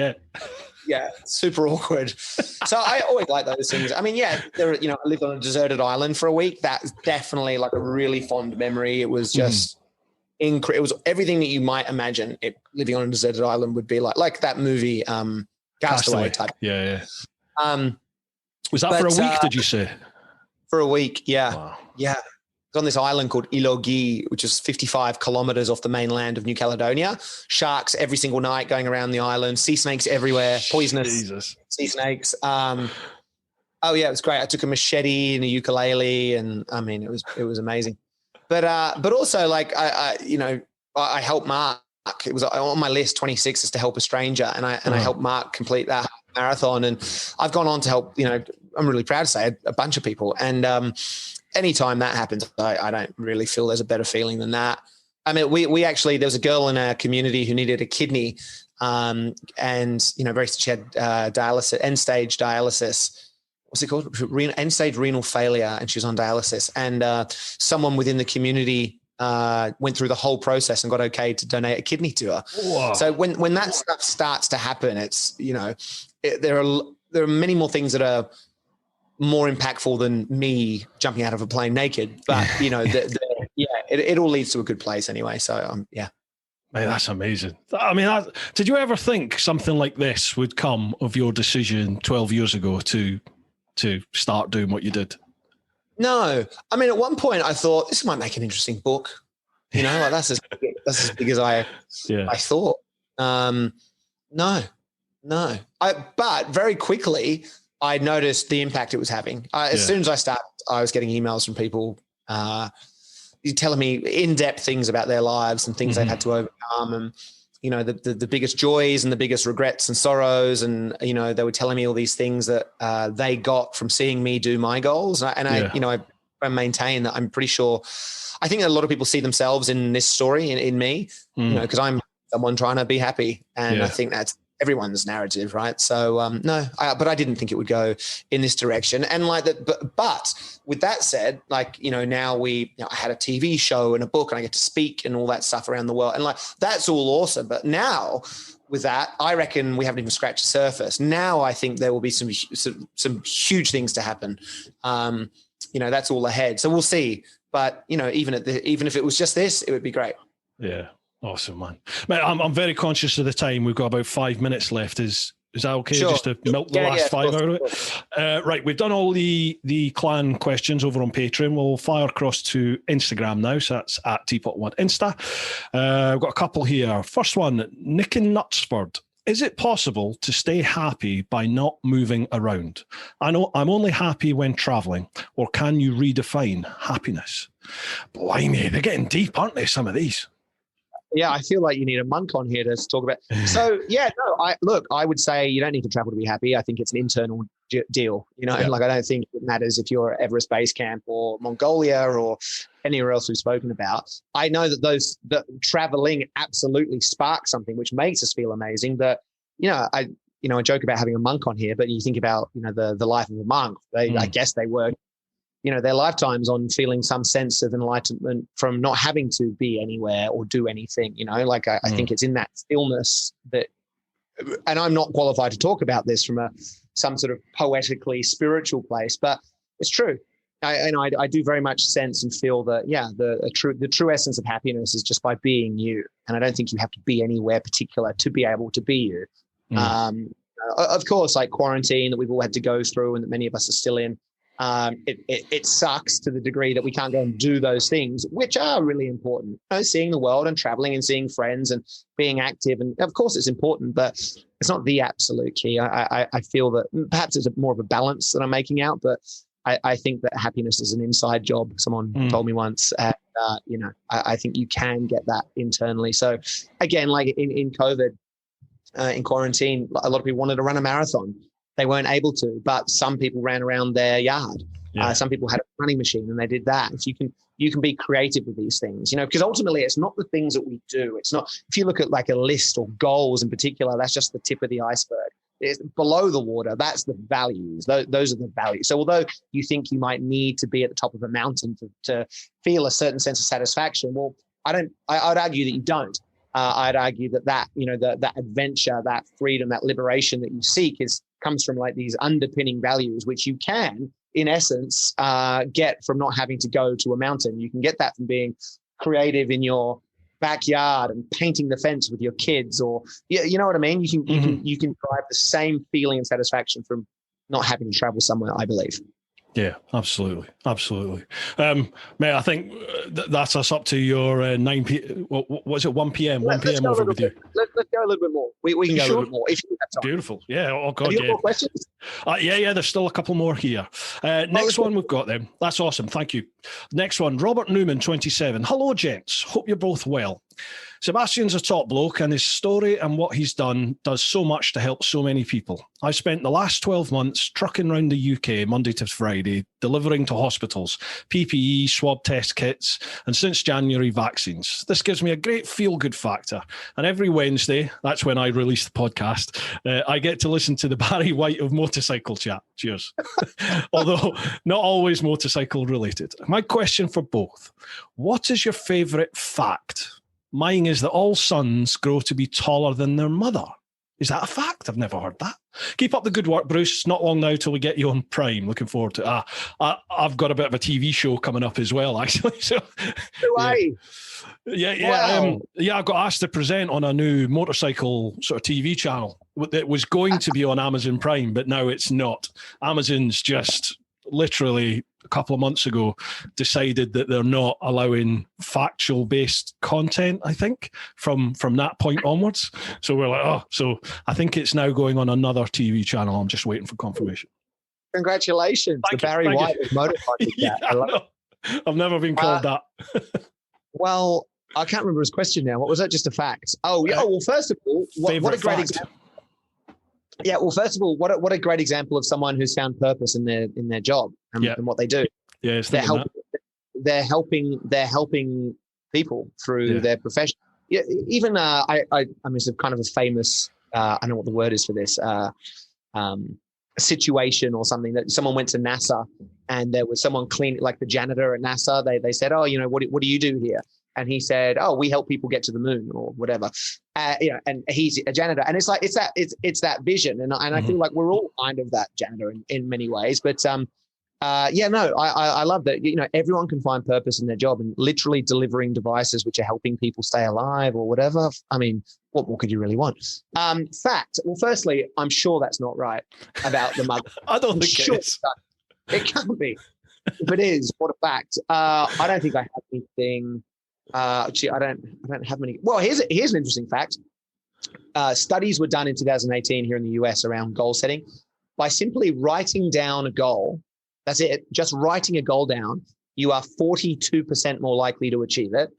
[SPEAKER 2] Yeah, super awkward. So I always like those things. I mean, I lived on a deserted island for a week. That's definitely like a really fond memory. It was just it was everything that you might imagine living on a deserted island would be like that movie, Castaway type.
[SPEAKER 1] Yeah. Was that for a week? Did you say?
[SPEAKER 2] For a week, yeah.
[SPEAKER 1] Wow.
[SPEAKER 2] Yeah. On this island called Ilogi, which is 55 kilometers off the mainland of New Caledonia. Sharks every single night going around the island. Sea snakes everywhere. Poisonous sea snakes. It was great. I took a machete and a ukulele, and I mean, it was amazing. But also like I helped Mark. It was on my list. 26 is to help a stranger, and I helped Mark complete that marathon. And I've gone on to help. I'm really proud to say a bunch of people. And anytime that happens, I don't really feel there's a better feeling than that. I mean, we actually, there was a girl in our community who needed a kidney, and she had dialysis, end-stage dialysis. What's it called? End-stage renal failure, and she was on dialysis. And someone within the community went through the whole process and got okay to donate a kidney to her. Whoa. So when that stuff starts to happen, it's there are many more things that are more impactful than me jumping out of a plane naked, but it all leads to a good place anyway. So yeah.
[SPEAKER 1] Man, that's amazing. I mean, did you ever think something like this would come of your decision 12 years ago to start doing what you did? No.
[SPEAKER 2] I mean, at one point I thought this might make an interesting book. Like that's as big as I thought. No. But very quickly I noticed the impact it was having. As soon as I started, I was getting emails from people telling me in-depth things about their lives and things they've had to overcome, and the biggest joys and the biggest regrets and sorrows, and they were telling me all these things that they got from seeing me do my goals. I maintain that I'm pretty sure. I think that a lot of people see themselves in this story in me, because I'm someone trying to be happy, and I think that's everyone's narrative, right? So but I didn't think it would go in this direction. And like that, but with that said, like now I had a TV show and a book, and I get to speak and all that stuff around the world, and like that's all awesome. But now with that, I reckon we haven't even scratched the surface. Now I think there will be some huge things to happen. That's all ahead. So we'll see. But even if it was just this, it would be great.
[SPEAKER 1] Yeah. Awesome, man. I'm very conscious of the time. We've got about 5 minutes left. Is that okay?
[SPEAKER 2] Sure.
[SPEAKER 1] Just to milk the last 5 out of it? Right, we've done all the clan questions over on Patreon. We'll fire across to Instagram now. So that's at TeapotOne Insta. We've got a couple here. First one, Nick in Knutsford. Is it possible to stay happy by not moving around? I know I'm only happy when traveling, or can you redefine happiness? Blimey, they're getting deep, aren't they, some of these?
[SPEAKER 2] Yeah, I feel like you need a monk on here to talk about. So I would say you don't need to travel to be happy. I think it's an internal deal, like I don't think it matters if you're Everest Base Camp or Mongolia or anywhere else we've spoken about. I know that traveling absolutely sparks something which makes us feel amazing. But, I joke about having a monk on here, but you think about, the life of a monk. I guess they work their lifetimes on feeling some sense of enlightenment from not having to be anywhere or do anything, I think it's in that stillness that, and I'm not qualified to talk about this from some sort of poetically spiritual place, but it's true. I do very much sense and feel that, the true essence of happiness is just by being you. And I don't think you have to be anywhere particular to be able to be you. Of course, like quarantine that we've all had to go through and that many of us are still in, it sucks to the degree that we can't go and do those things, which are really important. Seeing the world and traveling and seeing friends and being active. And of course it's important, but it's not the absolute key. I feel that perhaps it's more of a balance that I'm making out, but I think that happiness is an inside job. Someone told me once, and, I think you can get that internally. So again, like in COVID, in quarantine, a lot of people wanted to run a marathon. They weren't able to, but some people ran around their yard. Yeah. Some people had a running machine and they did that. So you can be creative with these things, because ultimately it's not the things that we do. It's not, if you look at like a list or goals in particular, that's just the tip of the iceberg. It's below the water. That's the values. Those are the values. So although you think you might need to be at the top of a mountain to feel a certain sense of satisfaction, well, I'd argue that you don't. I'd argue that that adventure, that freedom, that liberation that you seek comes from like these underpinning values, which you can, in essence, get from not having to go to a mountain. You can get that from being creative in your backyard and painting the fence with your kids, or you know what I mean. You can drive the same feeling and satisfaction from not having to travel somewhere, I believe.
[SPEAKER 1] Yeah, absolutely. Mate, I think that's us up to your 9 p.m. What's it, 1 p.m.? 1 p.m. over with you.
[SPEAKER 2] Let's go a little bit more. We can go a little bit more if you have time.
[SPEAKER 1] Beautiful. Yeah. Oh, God,
[SPEAKER 2] have you got more questions?
[SPEAKER 1] Yeah, there's still a couple more here. Next one we've got then. That's awesome. Thank you. Next one, Robert Newman, 27. Hello, gents. Hope you're both well. Sebastian's a top bloke, and his story and what he's done does so much to help so many people. I spent the last 12 months trucking around the UK Monday to Friday, delivering to hospitals, PPE, swab test kits, and since January, vaccines. This gives me a great feel-good factor. And every Wednesday, that's when I release the podcast, I get to listen to the Barry White of Motorcycle Chat. Cheers. Although not always motorcycle related. My question for both, what is your favourite fact? Mine is that all sons grow to be taller than their mother. Is that a fact? I've never heard that. Keep up the good work, Bruce. Not long now till we get you on Prime. Looking forward to it. I've got a bit of a TV show coming up as well, actually. So, yeah. I got asked to present on a new motorcycle sort of TV channel that was going to be on Amazon Prime, but now it's not. Amazon's just literally a couple of months ago decided that they're not allowing factual based content, I think, from that point onwards. So we're like, so I think it's now going on another TV channel. I'm just waiting for confirmation.
[SPEAKER 2] Congratulations.
[SPEAKER 1] Thank
[SPEAKER 2] the
[SPEAKER 1] you,
[SPEAKER 2] Barry White of motorcycle.
[SPEAKER 1] Yeah, I've never been called that.
[SPEAKER 2] Well, I can't remember his question now. What was that? Just a fact. Oh, yeah. Well, first of all, what a great example. Yeah. Well, first of all, what a great example of someone who's found purpose in their job and what they do.
[SPEAKER 1] Yeah,
[SPEAKER 2] they're helping people through their profession. Yeah, even I mean, it's kind of a famous. I don't know what the word is for this. Situation or something that someone went to NASA and there was someone cleaning, like the janitor at NASA. They said, what do you do here? And he said, we help people get to the moon or whatever. And he's a janitor. And it's like, it's that vision. And I feel like we're all kind of that janitor in many ways. But I love that, everyone can find purpose in their job, and literally delivering devices which are helping people stay alive or whatever. I mean, what more could you really want? Fact. Well, firstly, I'm sure that's not right about the mother.
[SPEAKER 1] I don't think it is.
[SPEAKER 2] It can't be. If it is, what a fact. I don't think I have anything. Actually, I don't have many. Well, here's an interesting fact. Studies were done in 2018 here in the US around goal setting. By simply writing down a goal, that's it, just writing a goal down, you are 42% more likely to achieve it.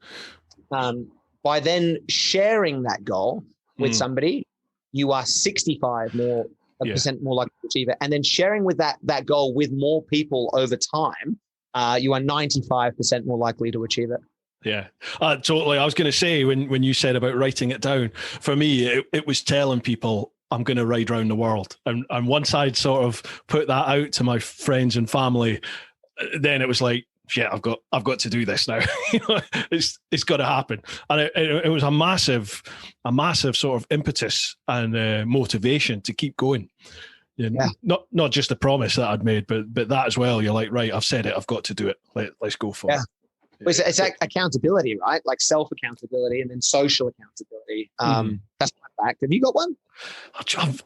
[SPEAKER 2] By then sharing that goal with somebody, you are 65% more likely to achieve it. And then sharing with that goal with more people over time, you are 95% more likely to achieve it.
[SPEAKER 1] Yeah, totally. I was going to say, when you said about writing it down, for me, it was telling people I'm going to ride around the world. And once I'd sort of put that out to my friends and family, then it was like, yeah, I've got to do this now. It's got to happen. And it was a massive sort of impetus and motivation to keep going. Not just the promise that I'd made, but that as well. You're like, right, I've said it, I've got to do it. Let's go for it.
[SPEAKER 2] Well, it's accountability, right? Like self-accountability and then social accountability. That's my fact. Have you got one?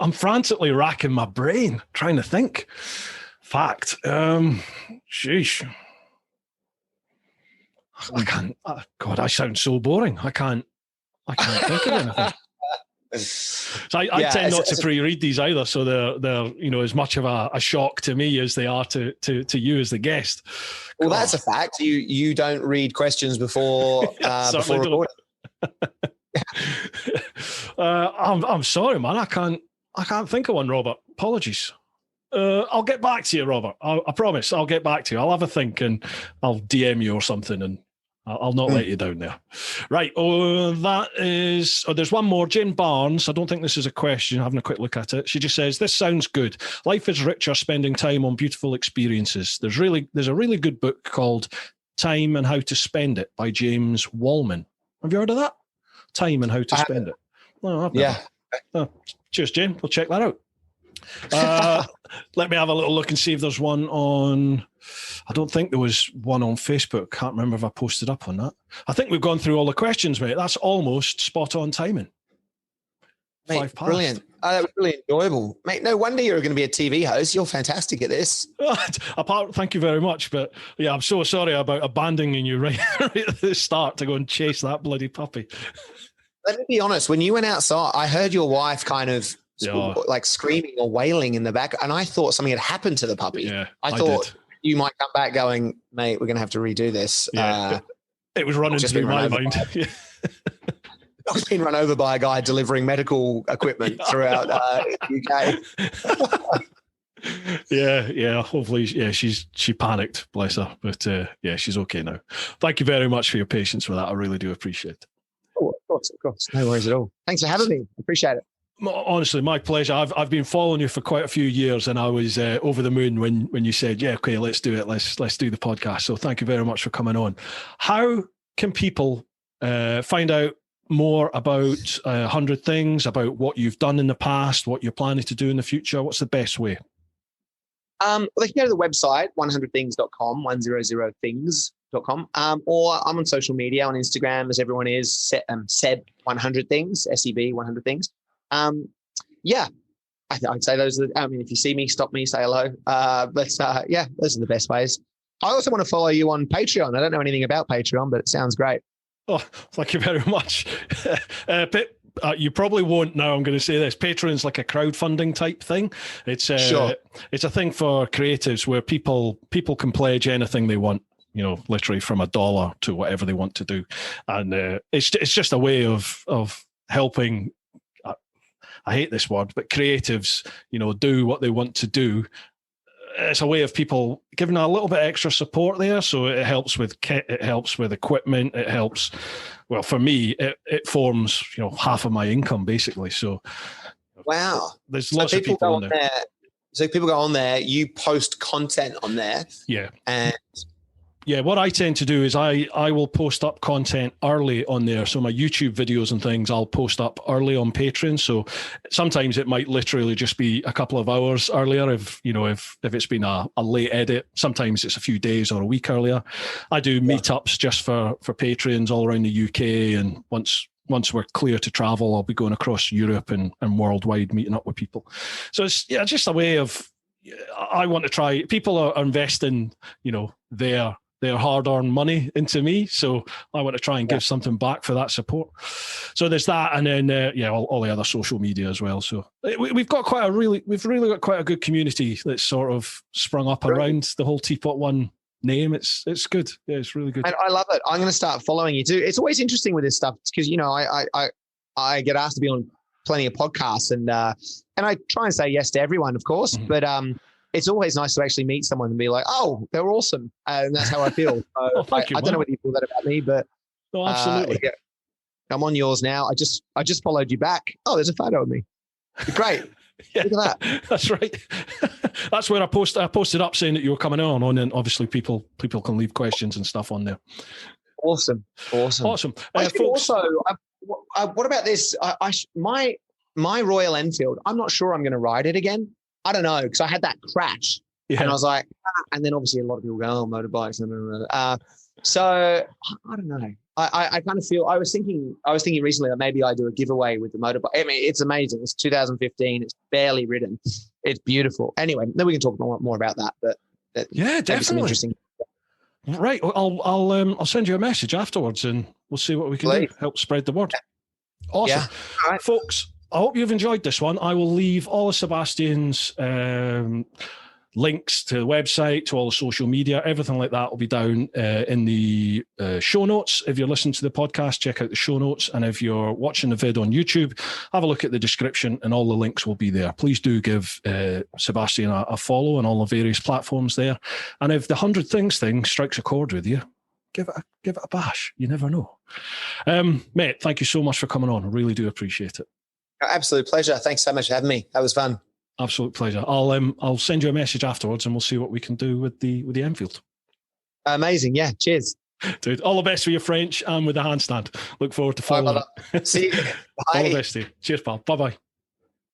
[SPEAKER 1] I'm frantically racking my brain, trying to think. Fact. Sheesh. I can't. God, I sound so boring. I can't think of anything. So I tend not to pre-read these either, so they're as much of a shock to me as they are to you as the guest.
[SPEAKER 2] Well, that's a fact. You don't read questions before before recording.
[SPEAKER 1] I'm sorry, man. I can't think of one, Robert. Apologies. I'll get back to you, Robert. I promise. I'll get back to you. I'll have a think and I'll DM you or something, and I'll not let you down there. Right. There's one more. Jane Barnes. I don't think this is a question. Having a quick look at it. She just says, "This sounds good. Life is richer spending time on beautiful experiences. There's a really good book called Time and How to Spend It by James Wallman. Have you heard of that? Time and How to Spend It. No, I've never. Oh, cheers, Jane. We'll check that out. Let me have a little look and see if there's one on. I don't think there was one on Facebook. Can't remember if I posted up on that. I think we've gone through all the questions, mate. That's almost spot on timing.
[SPEAKER 2] Mate, brilliant. That was really enjoyable. Mate, no wonder you're going to be a TV host. You're fantastic at this.
[SPEAKER 1] Thank you very much. But yeah, I'm so sorry about abandoning you right at the start to go and chase that bloody puppy.
[SPEAKER 2] Let me be honest. When you went outside, I heard your wife kind of like screaming or wailing in the back, and I thought something had happened to the puppy.
[SPEAKER 1] Yeah,
[SPEAKER 2] I thought you might come back going, mate, we're going to have to redo this.
[SPEAKER 1] Yeah, it was running through my mind.
[SPEAKER 2] I was being run over by a guy delivering medical equipment throughout the UK.
[SPEAKER 1] Yeah. Hopefully, she panicked, bless her. But she's okay now. Thank you very much for your patience with that. I really do appreciate it.
[SPEAKER 2] Oh, of course. No worries at all. Thanks for having me. Appreciate it.
[SPEAKER 1] Honestly, my pleasure. I've been following you for quite a few years, and I was over the moon when you said, "Yeah, okay, let's do it. Let's do the podcast." So thank you very much for coming on. How can people find out more about 100 Things, about what you've done in the past, what you're planning to do in the future? What's the best way?
[SPEAKER 2] Well, they can go to the website 100things.com, 100things.com, or I'm on social media on Instagram, as everyone is, Seb 100 Things, SEB 100 Things. I'd say those are if you see me, stop me, say hello. Those are the best ways. I also want to follow you on Patreon. I don't know anything about Patreon, but it sounds great.
[SPEAKER 1] Oh, thank you very much. You probably won't know. I'm going to say this. Patreon's like a crowdfunding type thing. It's It's a thing for creatives where people can pledge anything they want. Literally from $1 to whatever they want to do, and it's just a way of helping. I hate this word, but creatives, do what they want to do. It's a way of people giving a little bit extra support there. So it helps with kit, it helps with equipment, it helps. Well, for me, it forms, half of my income basically. So,
[SPEAKER 2] wow,
[SPEAKER 1] there's lots of people on there.
[SPEAKER 2] So people go on there, you post content on there.
[SPEAKER 1] Yeah.
[SPEAKER 2] And
[SPEAKER 1] what I tend to do is I will post up content early on there. So my YouTube videos and things, I'll post up early on Patreon. So sometimes it might literally just be a couple of hours earlier if it's been a late edit. Sometimes it's a few days or a week earlier. I do meetups just for Patreons all around the UK. And once we're clear to travel, I'll be going across Europe and worldwide meeting up with people. So it's just a way of, I want to try, people are investing, their hard-earned money into me, so I want to try and give something back for that support. So there's that, and then all the other social media as well. So we've really got quite a good community that's sort of sprung up around the whole TeapotOne name. It's good. Yeah, it's really good.
[SPEAKER 2] And I love it. I'm going to start following you too. It's always interesting with this stuff because I get asked to be on plenty of podcasts, and I try and say yes to everyone, of course, but it's always nice to actually meet someone and be like, oh, they're awesome. And that's how I feel.
[SPEAKER 1] Oh, thank you,
[SPEAKER 2] I don't know whether you feel that about me, but
[SPEAKER 1] absolutely.
[SPEAKER 2] I'm on yours now. I just followed you back. Oh, there's a photo of me. Great.
[SPEAKER 1] Yeah,
[SPEAKER 2] look at that.
[SPEAKER 1] That's right. That's where I posted up saying that you were coming on, and obviously people can leave questions and stuff on there.
[SPEAKER 2] Awesome.
[SPEAKER 1] Folks,
[SPEAKER 2] also, what about this? My Royal Enfield, I'm not sure I'm going to ride it again. I don't know, because I had that crash, and I was like, and then obviously a lot of people go, oh, motorbikes. So I don't know. I kind of feel, I was thinking recently that maybe I do a giveaway with the motorbike. I mean, it's amazing. It's 2015. It's barely ridden. It's beautiful. Anyway, then we can talk more about that. But definitely interesting.
[SPEAKER 1] Right. Well, I'll send you a message afterwards, and we'll see what we can do. Help spread the word. Awesome,
[SPEAKER 2] All right.
[SPEAKER 1] Folks. I hope you've enjoyed this one. I will leave all of Sebastian's links to the website, to all the social media, everything like that will be down in the show notes. If you're listening to the podcast, check out the show notes. And if you're watching the vid on YouTube, have a look at the description and all the links will be there. Please do give Sebastian a follow on all the various platforms there. And if the 100 Things thing strikes a chord with you, give it a bash. You never know. Mate, thank you so much for coming on. I really do appreciate it.
[SPEAKER 2] Absolute pleasure. Thanks so much for having me. That was fun.
[SPEAKER 1] Absolute pleasure. I'll send you a message afterwards and we'll see what we can do with the Enfield.
[SPEAKER 2] Amazing. Yeah. Cheers.
[SPEAKER 1] Dude, all the best for your French and with the handstand. Look forward to following.
[SPEAKER 2] See you. Bye.
[SPEAKER 1] All the best to you. Cheers, pal. Bye-bye.